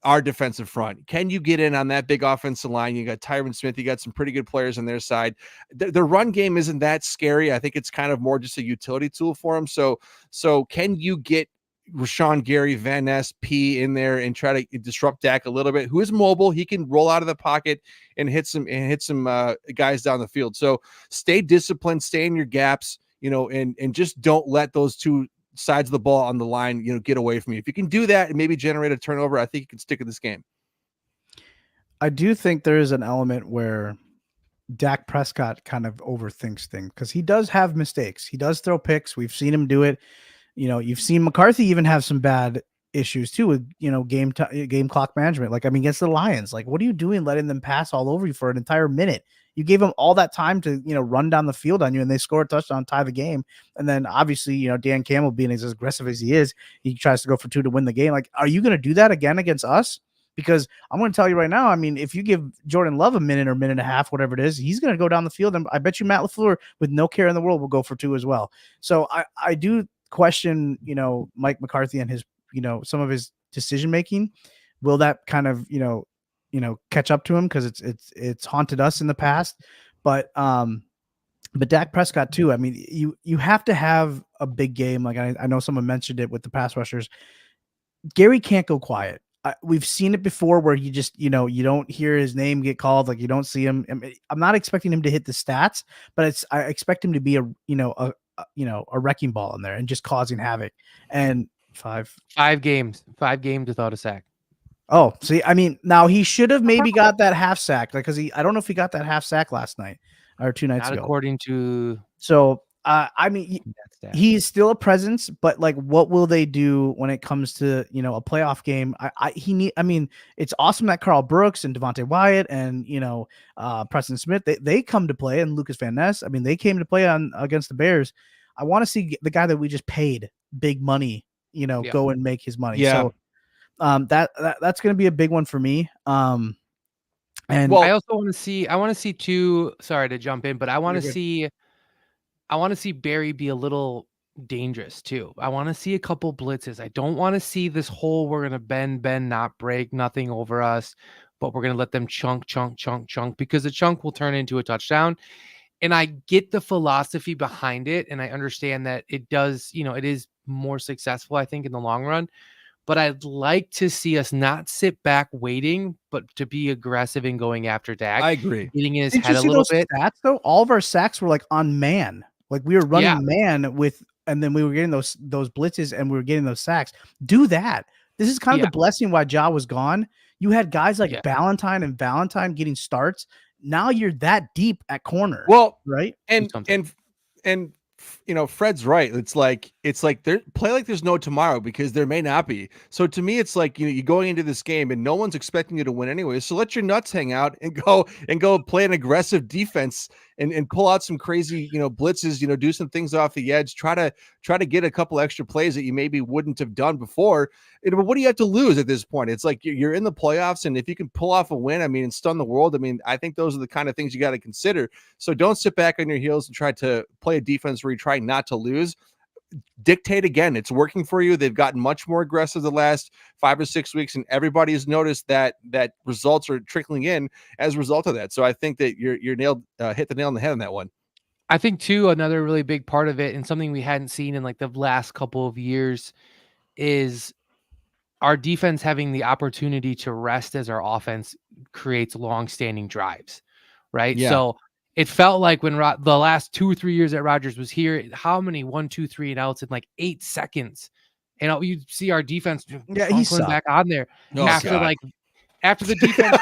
our defensive front. Can you get in on that big offensive line? You got Tyron Smith. You got some pretty good players on their side. The run game isn't that scary. I think it's kind of more just a utility tool for them. So can you get Rashawn Gary, Van Ness, P in there and try to disrupt Dak a little bit? Who is mobile? He can roll out of the pocket and hit some guys down the field. So stay disciplined, stay in your gaps, and just don't let those two sides of the ball on the line, get away from you. If you can do that and maybe generate a turnover, I think you can stick in this game. I do think there is an element where Dak Prescott kind of overthinks things because he does have mistakes. He does throw picks. We've seen him do it. You've seen McCarthy even have some bad issues too with, game clock management. Like, I mean, against the Lions, like, what are you doing letting them pass all over you for an entire minute? You gave them all that time to, run down the field on you, and they score a touchdown, tie the game. And then obviously, Dan Campbell being as aggressive as he is, he tries to go for 2 to win the game. Like, are you going to do that again against us? Because I'm going to tell you right now, I mean, if you give Jordan Love a minute or minute and a half, whatever it is, he's going to go down the field. And I bet you Matt LaFleur, with no care in the world, will go for 2 as well. So I do question, Mike McCarthy and his, some of his decision making. Will that kind of, catch up to him? Because it's haunted us in the past. But Dak Prescott too. I mean, you have to have a big game. Like I know someone mentioned it with the pass rushers. Gary can't go quiet. We've seen it before where he just, you don't hear his name get called. Like, you don't see him. I mean, I'm not expecting him to hit the stats, but I expect him to be a wrecking ball in there and just causing havoc. And five games without a sack. Oh, see, I mean, now he should have maybe got that half sack, like, because I don't know if he got that half sack last night or 2 nights ago. According to I mean, he's still a presence, but like, what will they do when it comes to a playoff game? I mean, it's awesome that Carl Brooks and Devontae Wyatt and Preston Smith they come to play, and Lucas Van Ness. I mean, they came to play against the Bears. I want to see the guy that we just paid big money, go and make his money. Yeah. So that's going to be a big one for me. And I also want to see. I want to see too. Sorry to jump in, but I want to see. I want to see Barry be a little dangerous too. I want to see a couple blitzes. I don't want to see this whole we're gonna bend, not break, nothing over us, but we're gonna let them chunk, because the chunk will turn into a touchdown. And I get the philosophy behind it, and I understand that it does. It is more successful, I think, in the long run. But I'd like to see us not sit back waiting, but to be aggressive in going after Dak. I agree. Getting in his head a little bit. Stats, though, all of our sacks were like on man. Like, we were running man with, and then we were getting those blitzes, and we were getting those sacks. Do that. This is kind of the blessing why Ja was gone. You had guys like Valentine getting starts. Now you're that deep at corner. Well, right? And Fred's right. It's like, it's like play like there's no tomorrow, because there may not be. So to me, it's like, you're going into this game and no one's expecting you to win anyway. So let your nuts hang out and go play an aggressive defense and pull out some crazy, blitzes, do some things off the edge, try to get a couple extra plays that you maybe wouldn't have done before. But what do you have to lose at this point? It's like you're in the playoffs, and if you can pull off a win, and stun the world, I think those are the kind of things you got to consider. So don't sit back on your heels and try to play a defense where you try not to lose. Dictate again. It's working for you. They've gotten much more aggressive the last 5 or 6 weeks, and everybody has noticed that results are trickling in as a result of that. So I think that you're hit the nail on the head on that one. I think too, another really big part of it, and something we hadn't seen in like the last couple of years, is our defense having the opportunity to rest as our offense creates long-standing drives, right? Yeah. So it felt like when the last 2 or 3 years that Rodgers was here, how many 1, 2, 3 and outs in like 8 seconds, and you see our defense he's back on there God. after the defense.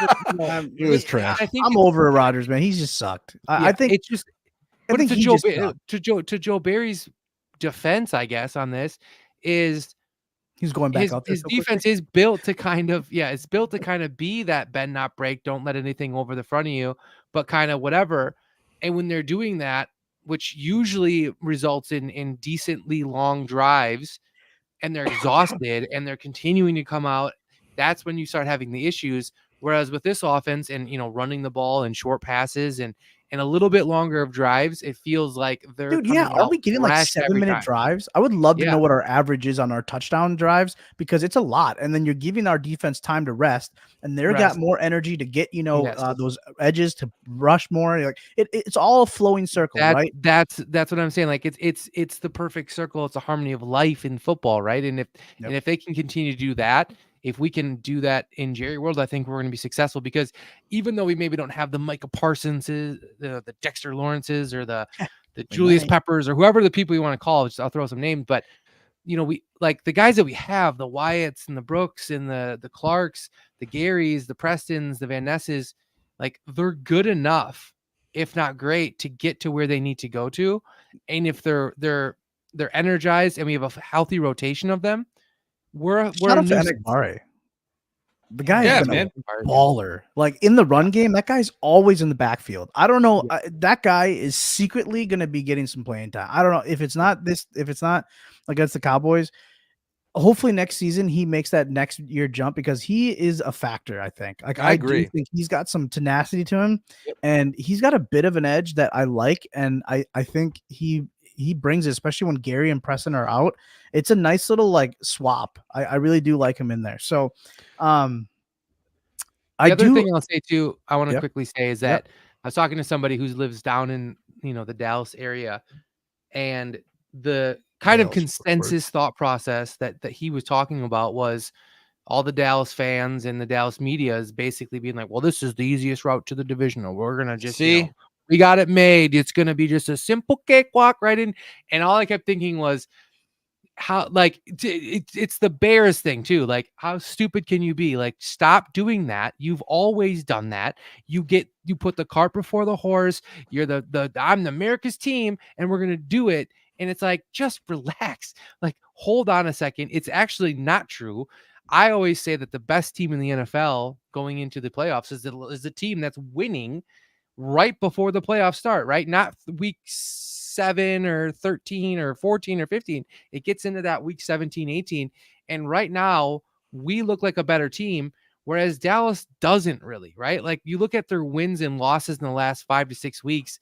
It was trash. I'm over Rodgers, man. He's just sucked. I think it's just. I think to Joe Barry's defense, I guess, on this is he's going back out there. His defense is built to kind of be that bend not break, don't let anything over the front of you, but kind of whatever. And when they're doing that, which usually results in decently long drives, and they're exhausted and they're continuing to come out, that's when you start having the issues. Whereas with this offense and, running the ball and short passes and a little bit longer of drives, it feels like they're are we getting like 7-minute drives? I would love to know what our average is on our touchdown drives, because it's a lot. And then you're giving our defense time to rest, and they've got more energy to get, those edges to rush more. Like it's all a flowing circle, right? That's what I'm saying. Like it's the perfect circle. It's a harmony of life in football, right? And if they can continue to do that, if we can do that in Jerry World, I think we're going to be successful, because even though we maybe don't have the Micah Parsonses, the Dexter Lawrences, or the Julius Peppers, or whoever the people you want to call, I'll throw some names, but we like the guys that we have, the Wyatts and the Brooks and the Clarks, the Garys, the Prestons, the Van Nesses, like they're good enough, if not great, to get to where they need to go to. And if they're energized and we have a healthy rotation of them, we're a the guy is a baller. Like in the run game, that guy's always in the backfield. I don't know. That guy is secretly going to be getting some playing time. I don't know if it's not against the Cowboys. Hopefully next season he makes that next year jump, because he is a factor. I think. Like I agree. Think he's got some tenacity to him, and he's got a bit of an edge that I like, and I think he brings it, especially when Gary and Preston are out. It's a nice little like swap. I really do like him in there. So, the other thing I'll say too, I want to quickly say is that I was talking to somebody who lives down in, the Dallas area, and the kind of consensus thought process that he was talking about was all the Dallas fans and the Dallas media is basically being like, well, this is the easiest route to the divisional. We're going to just see. We got it made. It's going to be just a simple cakewalk right in. And all I kept thinking was how, like, it's the Bears thing too. Like, how stupid can you be? Like, stop doing that. You've always done that. You put the cart before the horse. You're I'm the America's team and we're going to do it. And it's like, just relax. Like, hold on a second. It's actually not true. I always say that the best team in the NFL going into the playoffs is the team that's winning right before the playoffs start, right? Not week 7 or 13 or 14 or 15. It gets into that week 17, 18. And right now we look like a better team, whereas Dallas doesn't really, right? Like you look at their wins and losses in the last 5 to 6 weeks.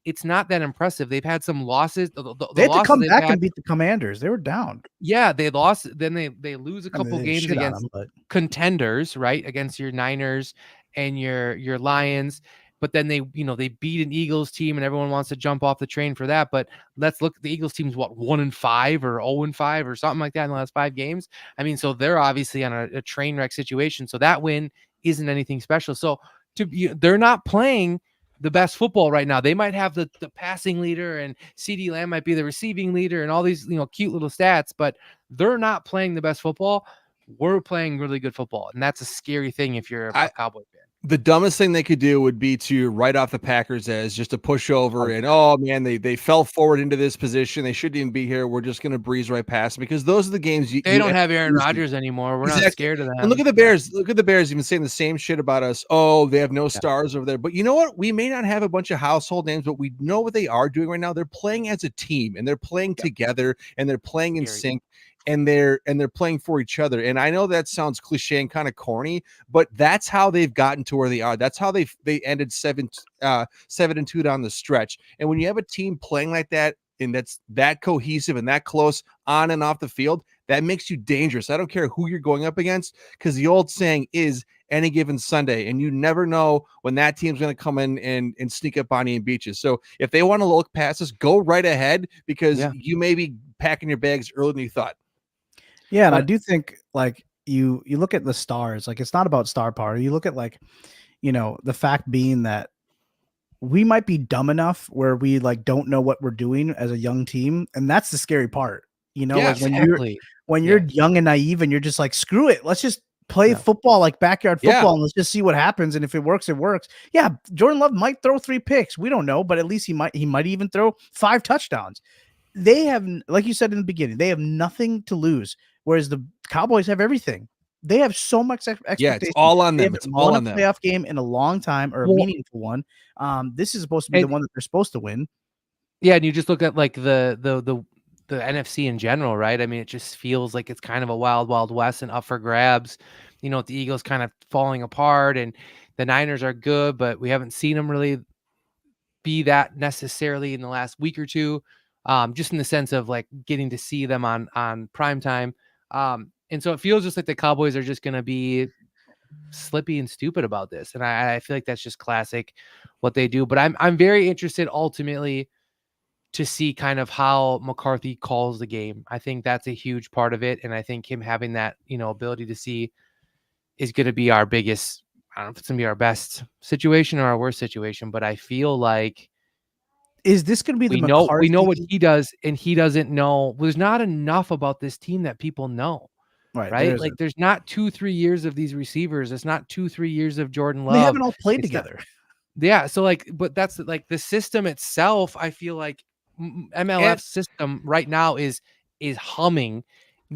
It's not that impressive. They've had some losses. They had to come back and beat the Commanders. They were down. Yeah, they lost. Then they lose a couple games against contenders, right? Against your Niners and your Lions. But then they beat an Eagles team, and everyone wants to jump off the train for that. But let's look at the Eagles team's 1-5 or 0-5 or something like that in the last 5 games. I mean, so they're obviously on a train wreck situation. So that win isn't anything special. So they're not playing the best football right now. They might have the passing leader, and CeeDee Lamb might be the receiving leader, and all these cute little stats, but they're not playing the best football. We're playing really good football, and that's a scary thing if you're a Cowboy fan. The dumbest thing they could do would be to write off the Packers as just a pushover and, oh man, they fell forward into this position. They shouldn't even be here. We're just going to breeze right past them, because those are the games They you don't end have up Aaron losing. Rodgers anymore. We're not Exactly. scared of them. And look at the Bears. Look at the Bears even saying the same shit about us. Oh, they have no stars over there. But you know what? We may not have a bunch of household names, but we know what they are doing right now. They're playing as a team, and they're playing together, and they're playing in sync, and they're playing for each other. And I know that sounds cliche and kind of corny, but that's how they've gotten to where they are. That's how they ended 7-2 down the stretch. And when you have a team playing like that, and that's that cohesive and that close on and off the field, that makes you dangerous. I don't care who you're going up against, because the old saying is any given Sunday, and you never know when that team's going to come in and sneak up on you and beat you. So if they want to look past us, go right ahead, because you may be packing your bags earlier than you thought. Yeah, and I do think, like, you look at the stars, like, it's not about star power. You look at, like, the fact being that we might be dumb enough where we, like, don't know what we're doing as a young team, and that's the scary part. Like, when you're young and naive and you're just like, screw it, let's just play football, like backyard football, and let's just see what happens. And if it works, it works. Yeah, Jordan Love might throw 3 picks. We don't know, but at least he might even throw 5 touchdowns. They have, like you said in the beginning, they have nothing to lose, whereas the Cowboys have everything. They have so much expectation. Yeah, it's all on them. It's all on them. Playoff game in a long time, or a meaningful one. This is supposed to be the one that they're supposed to win. Yeah, and you just look at, like, the NFC in general, right? I mean, it just feels like it's kind of a wild, wild west and up for grabs. The Eagles kind of falling apart, and the Niners are good, but we haven't seen them really be that necessarily in the last week or two. Just in the sense of, like, getting to see them on prime time. And so it feels just like the Cowboys are just going to be slippy and stupid about this. And I feel like that's just classic what they do. But I'm very interested ultimately to see kind of how McCarthy calls the game. I think that's a huge part of it. And I think him having that, ability to see is going to be our biggest, I don't know if it's going to be our best situation or our worst situation, but I feel like, is this going to be the we know what he does, and he doesn't know. There's not enough about this team that people know, right? Like, there's not 2-3 years of these receivers. It's not 2-3 years of Jordan Love. They haven't all played together. So, like, but that's, like, the system itself. I feel like MLF system right now is humming.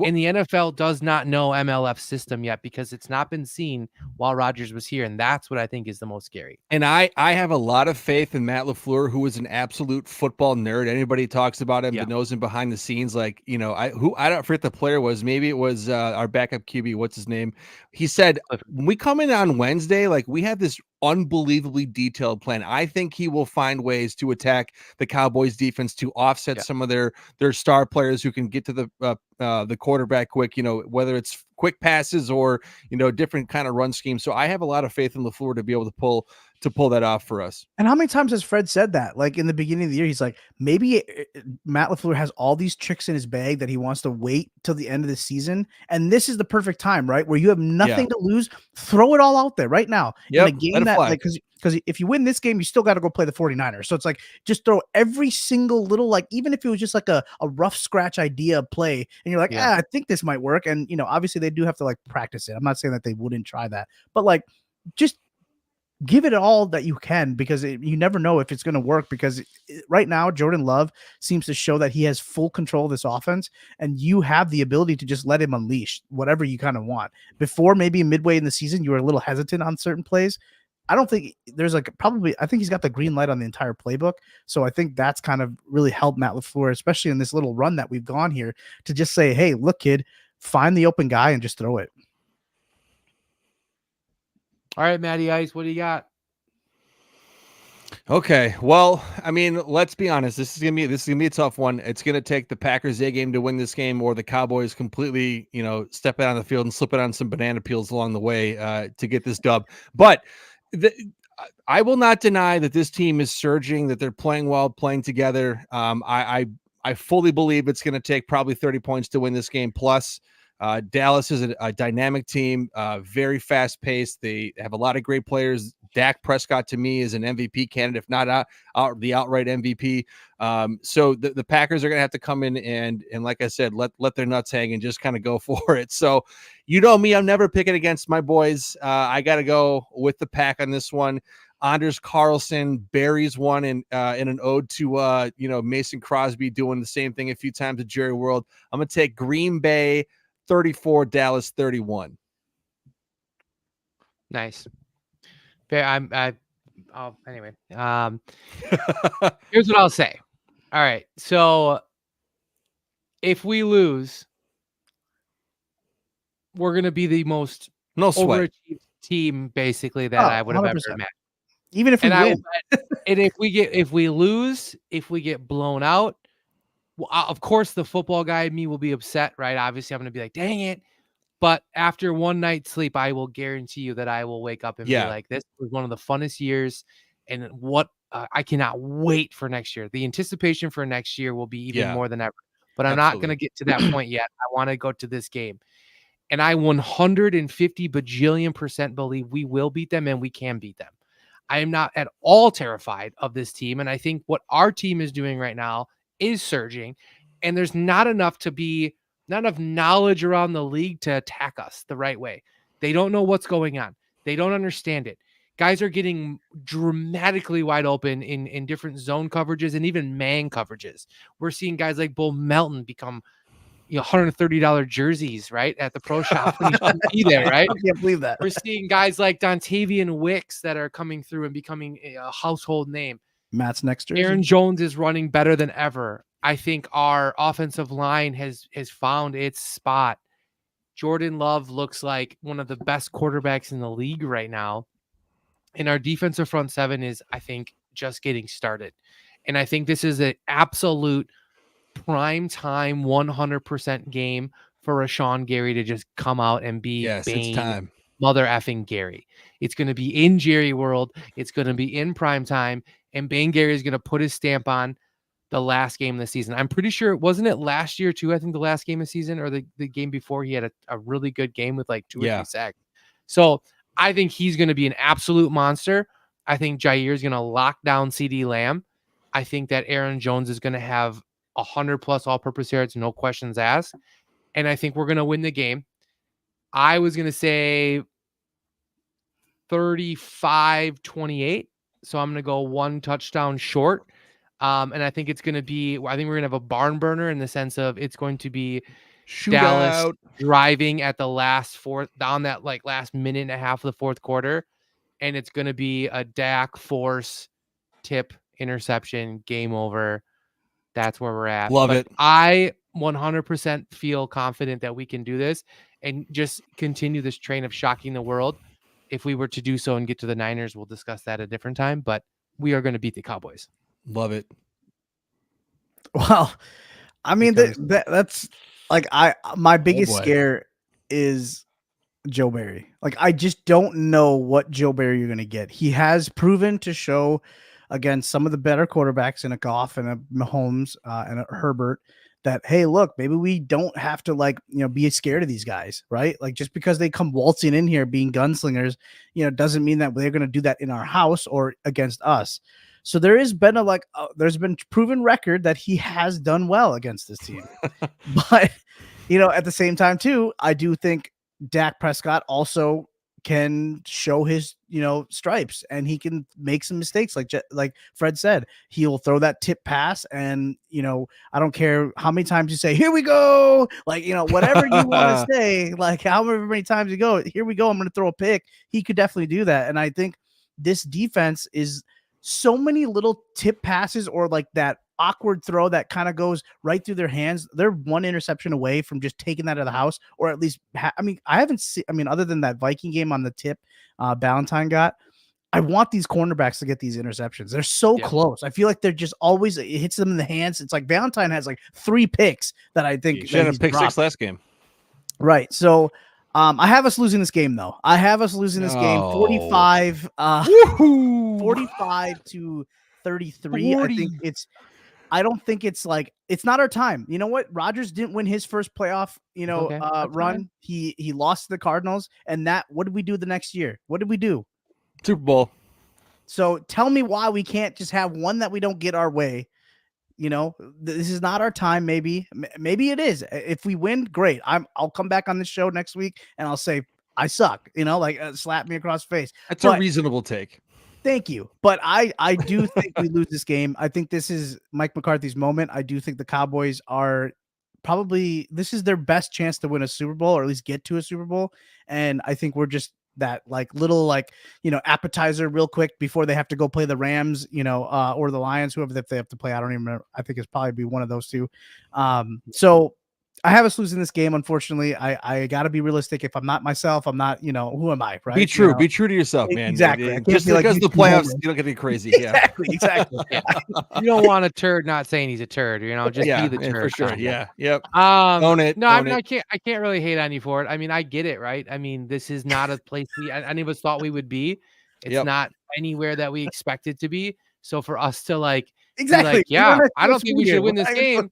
And the NFL does not know MLF system yet, because it's not been seen while Rodgers was here. And that's what I think is the most scary. And I have a lot of faith in Matt LaFleur, who is an absolute football nerd. Anybody talks about him that knows him behind the scenes, like, I don't forget the player was. Maybe it was our backup QB. What's his name? He said, when we come in on Wednesday, like, we have this unbelievably detailed plan. I think he will find ways to attack the Cowboys defense to offset some of their star players who can get to the quarterback quick, whether it's quick passes or, different kind of run schemes. So I have a lot of faith in LaFleur to be able to pull that off for us. And how many times has Fred said that? Like, in the beginning of the year, he's like, maybe Matt LaFleur has all these tricks in his bag that he wants to wait till the end of the season. And this is the perfect time, right? Where you have nothing to lose. Throw it all out there right now. Yep, in a game that, like, because if you win this game, you still got to go play the 49ers. So it's like, just throw every single little, like, even if it was just like a rough scratch idea play, and you're like, I think this might work. And, obviously they do have to, like, practice it. I'm not saying that they wouldn't try that, but, like, just give it all that you can, because you never know if it's going to work, because right now Jordan Love seems to show that he has full control of this offense, and you have the ability to just let him unleash whatever you kind of want. Before, maybe midway in the season, you were a little hesitant on certain plays. I don't think there's, like, I think he's got the green light on the entire playbook. So I think that's kind of really helped Matt LaFleur, especially in this little run that we've gone here, to just say, hey, look, kid, find the open guy and just throw it. All right, Matty Ice, what do you got? Okay, well, I mean, let's be honest. This is gonna be a tough one. It's gonna take the Packers A game to win this game, or the Cowboys completely, step out on the field and slip it on some banana peels along the way to get this dub. But I will not deny that this team is surging, that they're playing well, playing together. I fully believe it's going to take probably 30 points to win this game plus. Dallas is a dynamic team, very fast paced. They have a lot of great players. Dak Prescott to me is an MVP candidate, if not the outright MVP. So the Packers are going to have to come in and like I said, let their nuts hang and just kind of go for it. So you know me, I'm never picking against my boys. I got to go with the Pack on this one. Anders Carlson buries one in an ode to Mason Crosby doing the same thing a few times at Jerry World. I'm gonna take Green Bay 34, Dallas 31. Nice. Anyway. Here's what I'll say. All right. So if we lose, we're gonna be the most overachieved team basically that I would have 100%. Ever imagined. Even if we win. And if we lose, if we get blown out, well, of course the football guy in me will be upset, right? Obviously, I'm going to be like, dang it. But after one night's sleep, I will guarantee you that I will wake up and be like, this was one of the funnest years. And I cannot wait for next year. The anticipation for next year will be even more than ever. But I'm not going to get to that point yet. I want to go to this game. And I 150 bajillion% believe we will beat them and we can beat them. I am not at all terrified of this team. And I think what our team is doing right now is surging. And there's not enough knowledge around the league to attack us the right way. They don't know what's going on. They don't understand it. Guys are getting dramatically wide open in different zone coverages and even man coverages. We're seeing guys like Bull Melton become $130 jerseys, right, at the pro shop when he shouldn't be there, right? I can't believe that. We're seeing guys like Dontavian Wicks that are coming through and becoming a household name. Matt's next jersey. Aaron Jones is running better than ever. I think our offensive line has found its spot. Jordan Love looks like one of the best quarterbacks in the league right now. And our defensive front seven is, I think, just getting started. And I think this is an absolute prime time 100% game for Rashawn Gary to just come out and be it's time. Mother effing Gary. It's going to be in Jerry World. It's going to be in prime time. And Bane Gary is going to put his stamp on the last game of the season. I'm pretty sure, wasn't it last year too? I think the last game of the season or the game before, he had a really good game with like 2 or 3 sacks. So I think he's going to be an absolute monster. I think Jair is going to lock down CeeDee Lamb. I think that Aaron Jones is going to have 100+ all-purpose yards, no questions asked. And I think we're going to win the game. I was going to say 35-28. So I'm going to go 1 touchdown short. And I think it's going to be, I think we're going to have a barn burner in the sense of it's going to be Dallas driving at the last last minute and a half of the fourth quarter. And it's going to be a Dak force tip interception, game over. That's where we're at. Love it. I 100% feel confident that we can do this and just continue this train of shocking the world. If we were to do so and get to the Niners, we'll discuss that at a different time, but we are going to beat the Cowboys. Love it. Well, I mean, that's like my biggest scare is Joe Barry. Like, I just don't know what Joe Barry you're going to get. He has proven to show against some of the better quarterbacks in a Goff and a Mahomes and a Herbert that, hey, look, maybe we don't have to be scared of these guys, right? Like, just because they come waltzing in here being gunslingers, doesn't mean that they're going to do that in our house or against us. So there has been there's been proven record that he has done well against this team. But, at the same time too, I do think Dak Prescott also can show his, stripes, and he can make some mistakes. Like Fred said, he'll throw that tip pass, and, I don't care how many times you say, here we go. Whatever you want to say, however many times you go, here we go, I'm going to throw a pick. He could definitely do that. And I think this defense is so many little tip passes or that awkward throw that kind of goes right through their hands. They're one interception away from just taking that out of the house, or at least, I haven't seen, other than that Viking game on the tip Ballantyne got, I want these cornerbacks to get these interceptions. They're so close. I feel like they're just always, it hits them in the hands. It's like Ballantyne has 3 picks that I think he had a pick 6 last game. Right. So I have us losing this game though. I have us losing this game 45 to 33. 40. I think I don't think it's not our time. You know what? Rodgers didn't win his first playoff, Okay. That's run. fine. He lost to the Cardinals, and what did we do the next year? What did we do? Super Bowl. So tell me why we can't just have one that we don't get our way. This is not our time. Maybe it is. If we win, great. I'll come back on the show next week and I'll say I suck. Slap me across the face. That's a reasonable take. Thank you. But I do think we lose this game. I think this is Mike McCarthy's moment. I do think the Cowboys are this is their best chance to win a Super Bowl or at least get to a Super Bowl. And I think we're just that little appetizer real quick before they have to go play the Rams, or the Lions, whoever if they have to play. I don't even remember. I think it's probably be one of those two. So I have us losing this game. Unfortunately, I got to be realistic. If I'm not myself, I'm not, who am I? Right? Be true. Be true to yourself, man. Exactly. Just because the playoffs, you don't get to be crazy. Exactly. You don't want a turd not saying he's a turd, just be the turd. For sure. Yeah. Yep. Own it. No, I can't really hate on you for it. I mean, I get it, right? I mean, this is not a place any of us thought we would be. It's not anywhere that we expect it to be. So for us to exactly, yeah, I don't think we should win this game.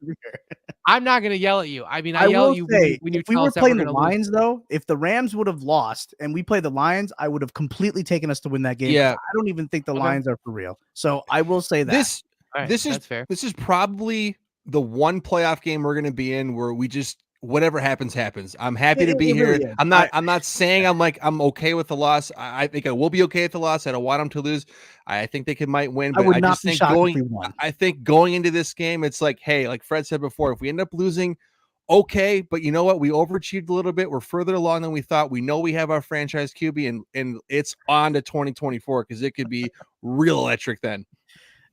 I'm not going to yell at you. I mean, I yell at you when you if we were playing the Lions, though, if the Rams would have lost and we played the Lions, I would have completely taken us to win that game. Yeah. I don't even think the Lions are for real. So I will say that. This is fair. This is probably the one playoff game we're going to be in where we just whatever happens. I'm happy to be here. Really I'm not saying I'm okay with the loss. I think I will be okay with the loss. I don't want them to lose. I think they might win, but I think going into this game, it's like, hey, like Fred said before, if we end up losing, okay, but you know what? We overachieved a little bit. We're further along than we thought. We know we have our franchise QB, and it's on to 2024 because it could be real electric then.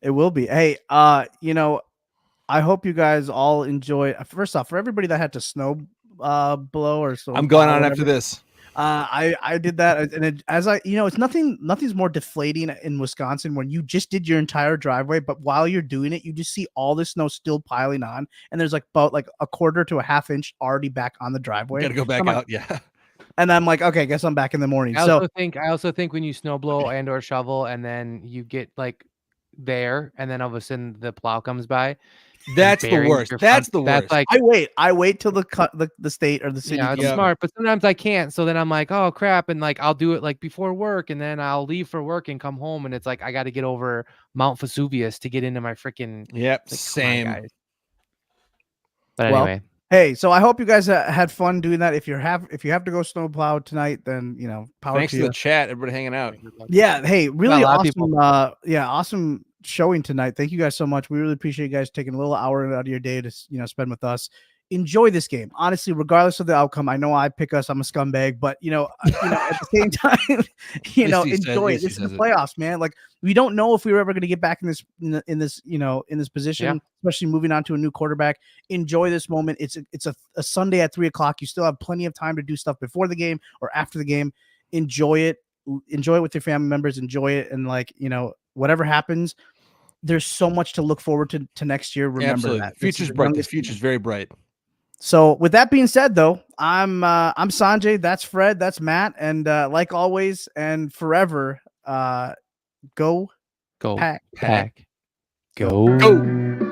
It will be. Hey, I hope you guys all enjoy. First off, for everybody that had to snow blow or so, I'm going on after this. I did that, and it's nothing's more deflating in Wisconsin when you just did your entire driveway, but while you're doing it, you just see all the snow still piling on, and there's about a quarter to a half inch already back on the driveway. You gotta go back out, yeah. And I'm like, okay, I guess I'm back in the morning. I also think when you snow blow and or shovel, and then you get there, and then all of a sudden the plow comes by. That's the worst. That's the worst. I wait till the state or the city. Yeah, it's smart, but sometimes I can't. So then I'm like, oh crap, and I'll do it before work, and then I'll leave for work and come home, and it's I got to get over Mount Vesuvius to get into my freaking. Same. But anyway, hey, so I hope you guys had fun doing that. If you have to go snowplow tonight, then power. Thanks to the chat, everybody hanging out. Yeah, hey, really awesome. Awesome showing tonight. Thank you guys so much. We really appreciate you guys taking a little hour out of your day to spend with us. Enjoy this game, honestly, regardless of the outcome. I know I pick us. I'm a scumbag, but at the same time, enjoy it. This is the playoffs, man. We don't know if we were ever going to get back in this position, especially moving on to a new quarterback. Enjoy this moment. It's a Sunday at 3:00. You still have plenty of time to do stuff before the game or after the game. Enjoy it. Enjoy it with your family members. Enjoy it, and whatever happens, there's so much to look forward to next year. Remember that future's bright. The future's very bright. So with that being said, though, I'm Sanjay. That's Fred. That's Matt. And like always and forever, go Pack. Go.